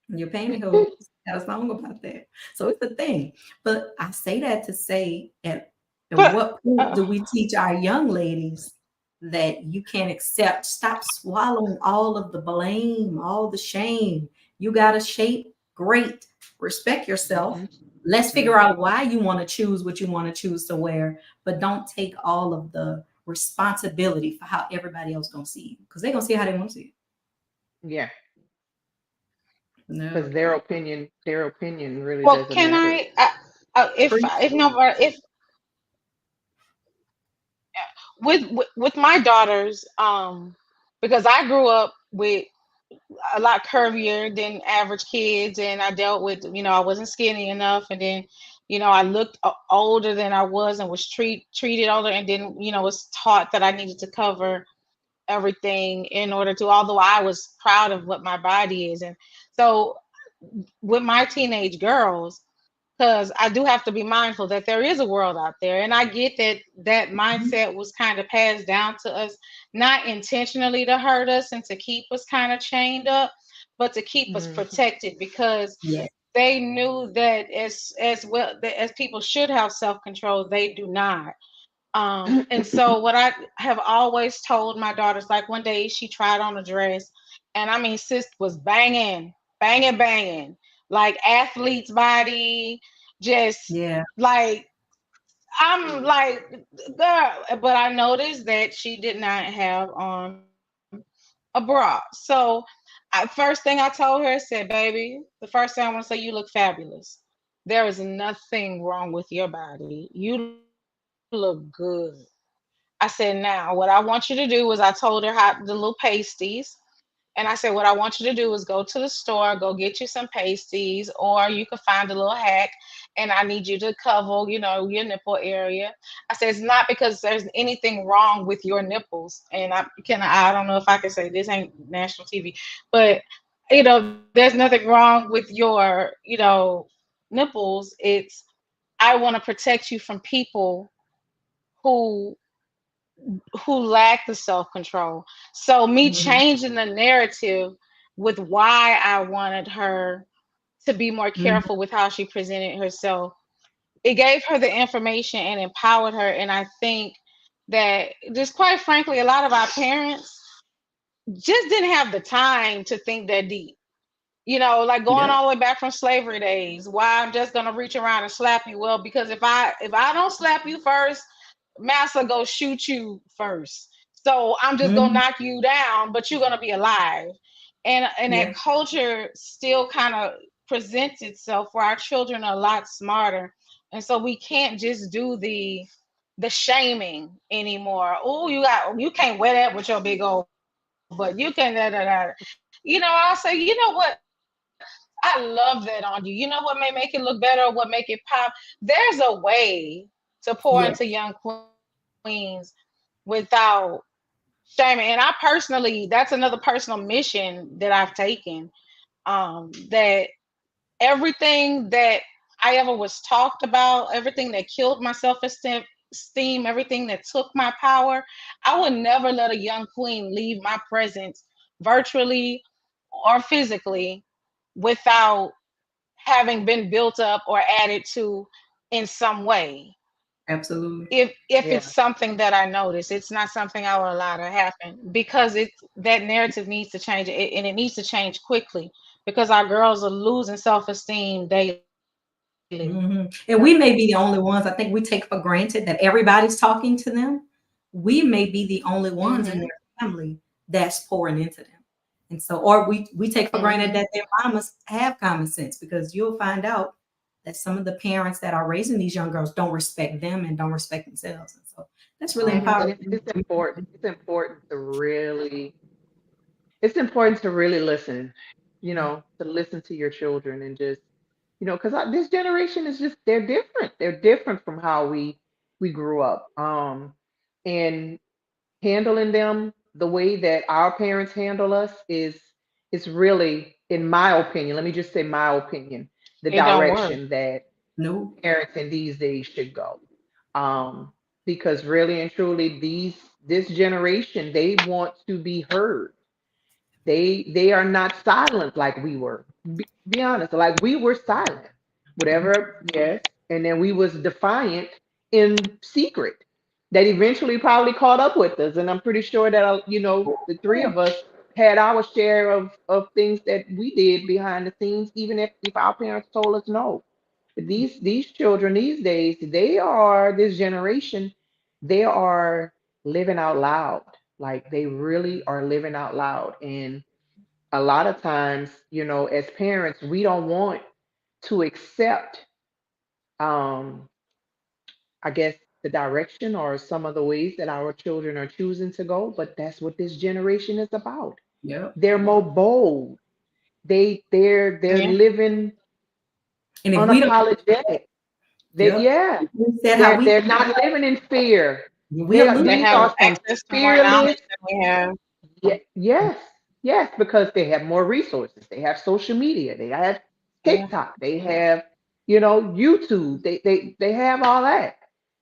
Your pantyhose got a song about that. So it's a thing. But I say that to say at But what point uh, do we teach our young ladies that you can't accept, stop swallowing all of the blame, all the shame. You got a shape, great. Respect yourself. Hmm. Let's figure Hmm. out why you want to choose what you want to choose to wear, but don't take all of the responsibility for how everybody else gonna see you because they're gonna see how they want to see you. Yeah. because No. their opinion really Well, doesn't can matter. Preach. if nobody if with my daughters, because I grew up with a lot curvier than average kids, and I dealt with, I wasn't skinny enough, and then, I looked older than I was, and was treated older, and then, was taught that I needed to cover everything in order to, although I was proud of what my body is. And so with my teenage girls, because I do have to be mindful that there is a world out there. And I get that that Mhm. mindset was kind of passed down to us, not intentionally to hurt us and to keep us kind of chained up, but to keep us Hmm. protected, because Yeah. they knew that as well that as people should have self-control, they do not. And so what I have always told my daughters, like one day she tried on a dress, and I mean, sis was banging, banging, banging, like athlete's body, just Yeah. like, I'm like, girl. But I noticed that she did not have on a bra. So first thing I told her, I said, baby, the first thing I want to say, you look fabulous. There is nothing wrong with your body. You look good. I said, now, what I want you to do is, I told her how the little pasties. And I said, what I want you to do is go to the store, go get you some pasties, or you can find a little hack, and I need you to cover, your nipple area. I said, it's not because there's anything wrong with your nipples. And I don't know if I can say this ain't national TV, but there's nothing wrong with your, nipples. It's, I want to protect you from people who lack the self-control. So me Hmm. changing the narrative with why I wanted her to be more Hmm. careful with how she presented herself, it gave her the information and empowered her. And I think that, just quite frankly, a lot of our parents just didn't have the time to think that deep. Like going Yeah. all the way back from slavery days, why I'm just gonna reach around and slap you. Well, because if I don't slap you first, massa go shoot you first. So I'm just gonna Hmm. knock you down, but you're gonna be alive. And that Yeah. culture still kind of presents itself where our children are a lot smarter. And so we can't just do the shaming anymore. Oh, you can't wear that with your big old butt. You can da da da. I'll say, what? I love that on you. You know what may make it look better, or what make it pop? There's a way to pour into young Yeah. queens without shaming. And I personally, that's another personal mission that I've taken. That everything that I ever was talked about, everything that killed my self esteem, everything that took my power, I would never let a young queen leave my presence, virtually or physically, without having been built up or added to in some way. Absolutely. If Yeah. it's something that I notice, it's not something I will allow to happen, because that narrative needs to change, and it needs to change quickly, because our girls are losing self-esteem daily. Hmm. And we may be the only ones. I think we take for granted that everybody's talking to them. We may be the only ones in Mhm. their family that's pouring into them. And so, or we take for granted Mhm. that their mamas have common sense, because you'll find out that some of the parents that are raising these young girls don't respect them and don't respect themselves. And so that's really And empowering. it's important. It's important to really listen. Yeah. To listen to your children and just, because this generation is just, they're different. They're different from how we grew up. And handling them the way that our parents handle us is really, in my opinion, let me just say my opinion, the It don't work. direction that No. parenting these days should go. Um, because really and truly, this generation, they want to be heard. They are not silent like we were. Be honest, like we were silent. Whatever, yes. And then we was defiant in secret. That eventually probably caught up with us. And I'm pretty sure that the three of us had our share of things that we did behind the scenes, even if our parents told us no. But these children these days, this generation, they are living out loud. Like they really are living out loud. And a lot of times, as parents, we don't want to accept, um, I guess, the direction or some of the ways that our children are choosing to go, but that's what this generation is about. Yep. They're more bold. They're Yeah. living And if we don't, unapologetic. yep, Yeah, we said how they're not living in fear. we They These have are illustrious. some access to more knowledge fearless. than we have. Yes, yes, because they have more resources. They have social media. They have Yeah. TikTok. They have, YouTube. They have all that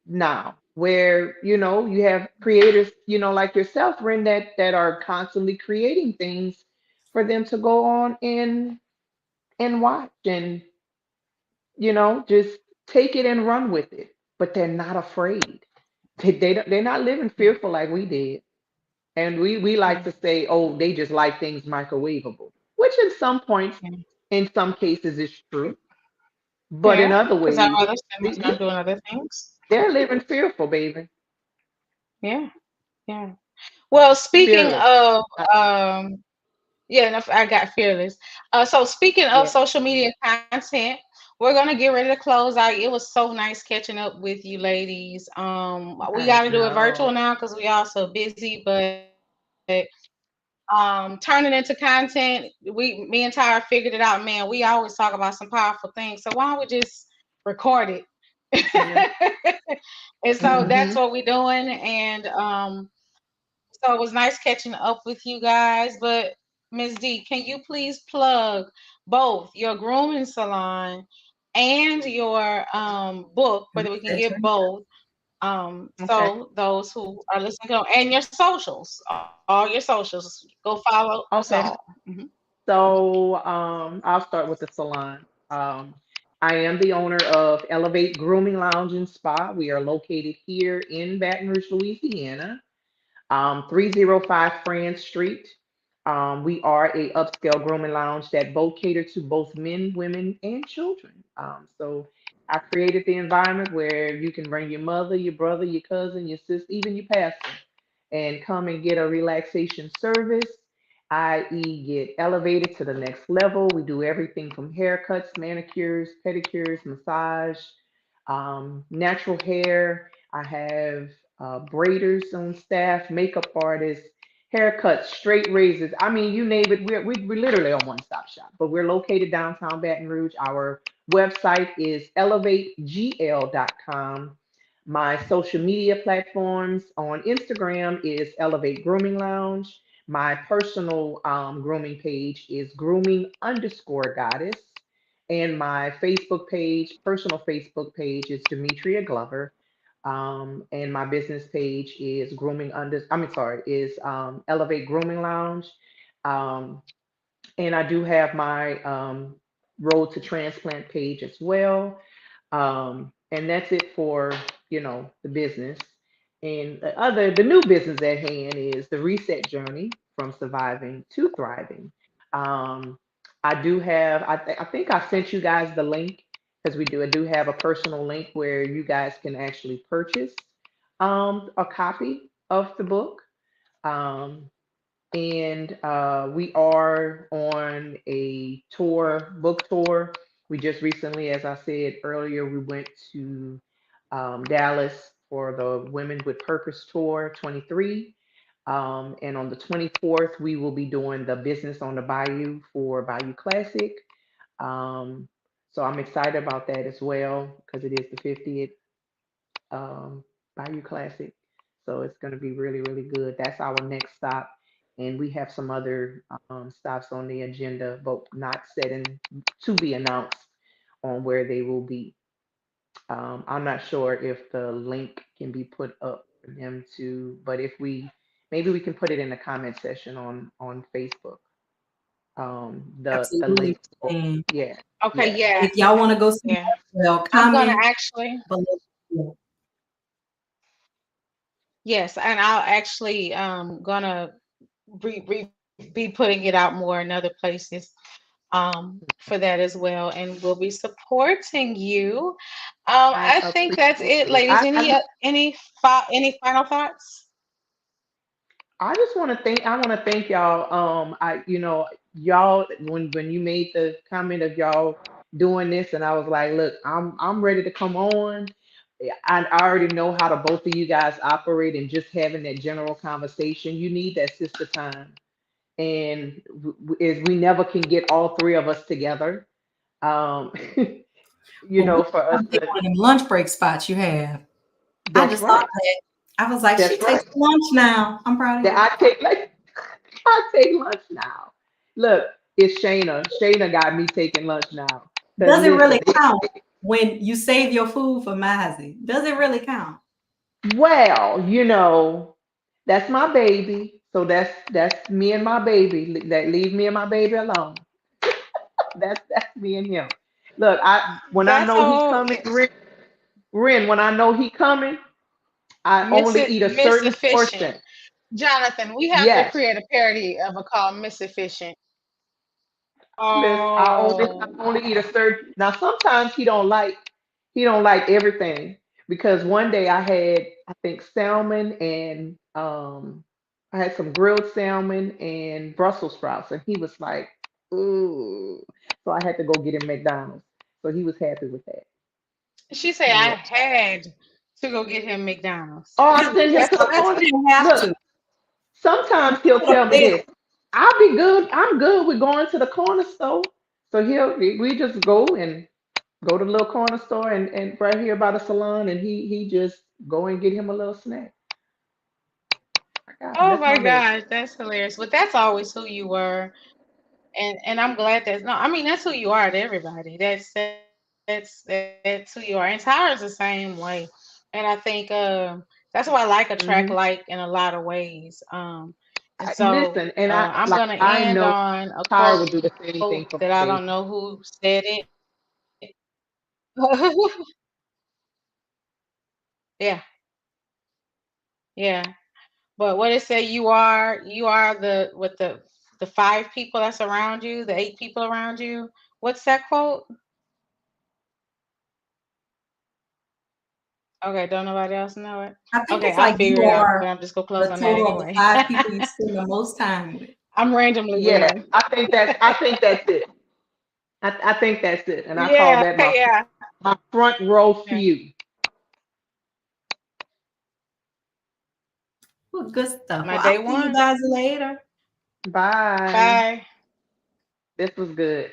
now. Where you have creators, like yourself, Ren, that are constantly creating things for them to go on and watch and just take it and run with it. But they're not afraid. They're not living fearful like we did. And we like Yeah. to say, oh, they just like things microwavable, which in some points, Yeah. in some cases, is true. But in Yeah. other Because our ways, other siblings they, not doing other things. they're living fearful, baby. Yeah. Yeah. Well, speaking Fearless. of Uh, um yeah, enough, I got fearless. So speaking of yeah. social media content, we're gonna get ready to close out. It was so nice catching up with you ladies. We I gotta do it virtual know. now because we all so busy, but turning into content, me and Tyra figured it out, man. We always talk about some powerful things. So why don't we just record it? Yeah. And so that's Hmm. what we're doing. And so it was nice catching up with you guys. But Ms. D, can you please plug both your grooming salon and your book where we can get both? Okay. So those who are listening and your socials, all your socials, go follow us all. Okay. So I'll start with the salon. I am the owner of Elevate Grooming Lounge and Spa. We are located here in Baton Rouge, Louisiana. 305 France Street. We are a upscale grooming lounge that both cater to both men, women, and children. So I created the environment where you can bring your mother, your brother, your cousin, your sister, even your pastor, and come and get a relaxation service, i.e., get elevated to the next level. We do everything from haircuts, manicures, pedicures, massage, natural hair. I have braiders on staff, makeup artists, haircuts, straight razors. I mean, you name it. We're literally a one-stop shop, but we're located downtown Baton Rouge. Our website is elevategl.com. My social media platforms on Instagram is Elevate Grooming Lounge. My personal grooming page is grooming underscore goddess. And my Facebook page, personal Facebook page is Demetria Glover. And my business page is Elevate Grooming Lounge. Um, and I do have my Road to Transplant page as well. And that's it for, the business. And the new business at hand is the reset journey from surviving to thriving. Um, I think I sent you guys the link because I do have a personal link where you guys can actually purchase a copy of the book. Um, and we are on a book tour. We just recently, as I said earlier, we went to Dallas for the Women with Purpose Tour 23. And on the 24th, we will be doing the Business on the Bayou for Bayou Classic. Um, so I'm excited about that as well because it is the 50th um, Bayou Classic. So it's going to be really, really good. That's our next stop. And we have some other stops on the agenda, but not set in to be announced on where they will be. I'm not sure if the link can be put up for them to, but if maybe we can put it in the comment section on Facebook. The Absolutely. link for, And yeah, Okay, yeah. yeah, if y'all want to go see yeah. that, well, I'm gonna comment actually, below. yes, and I'll actually gonna be putting it out more in other places for that as well, and we'll be supporting you. I I think that's appreciate it, it. ladies. Any final thoughts? I want to thank y'all. Y'all, when you made the comment of y'all doing this, and I was like, look, I'm ready to come on. I already know how to both of you guys operate, and just having that general conversation. You need that sister time, and is we never can get all three of us together. Um, Well, we for us gotta pick to. one of them lunch break spots you have. I That's just thought right. that. I was like, she That's takes right. lunch now. I'm proud of That you. I take like I take lunch now. Look, it's Shayna. Shayna got me taking lunch now. Cause Does it really listen, count when you save your food for Mizey? Does it really count? well, that's my baby. So that's me and my baby. That leave me and my baby alone. That's me and him. Look, I when I That's know he all. coming, Ren, when I know he coming, I only eat a Miss certain Efficient. portion. Jonathan, we have to Yes. create a parody of a call Miss Efficient. Listen, I Oh, only eat a certain. Now sometimes he don't like everything, because one day I had, I think, salmon and I had some grilled salmon and Brussels sprouts, and he was like, ooh. So I had to go get him McDonald's. So he was happy with that. she said I Yeah. had to go get him McDonald's. Oh, I Because sent him That's to the you corner. didn't have Look, to. sometimes You he'll could have tell me failed. this. I'll be good. I'm good with going to the corner store. So we just go to the little corner store, and right here by the salon, and he just go and get him a little snack. I got him. Oh That's my my baby. gosh, that's hilarious. But that's always who you were. And I'm glad that no, I mean that's who you are to everybody. That's who you are. And Tyra's the same way. And I think that's why I like attract like Hmm. in a lot of ways. And so Listen, and I'm gonna I end know on a Tyra quote would do the same that thing I for don't my know baby. who said it. Yeah, yeah. But what it say you are the five people that's around you, the eight people around you. What's that quote? Okay, don't nobody else know it? I think Okay, it's I'll like figure you it out, are but I'm just gonna close the on that total of the anyway. 5 people you spend the most time with. I'm randomly Yeah, Ren. I think that's it. I think that's it, and I call Yeah, that yeah, my front row yeah. few. Well, good stuff. My Well, day I'll see you one. guys later. Bye. Bye. This was good.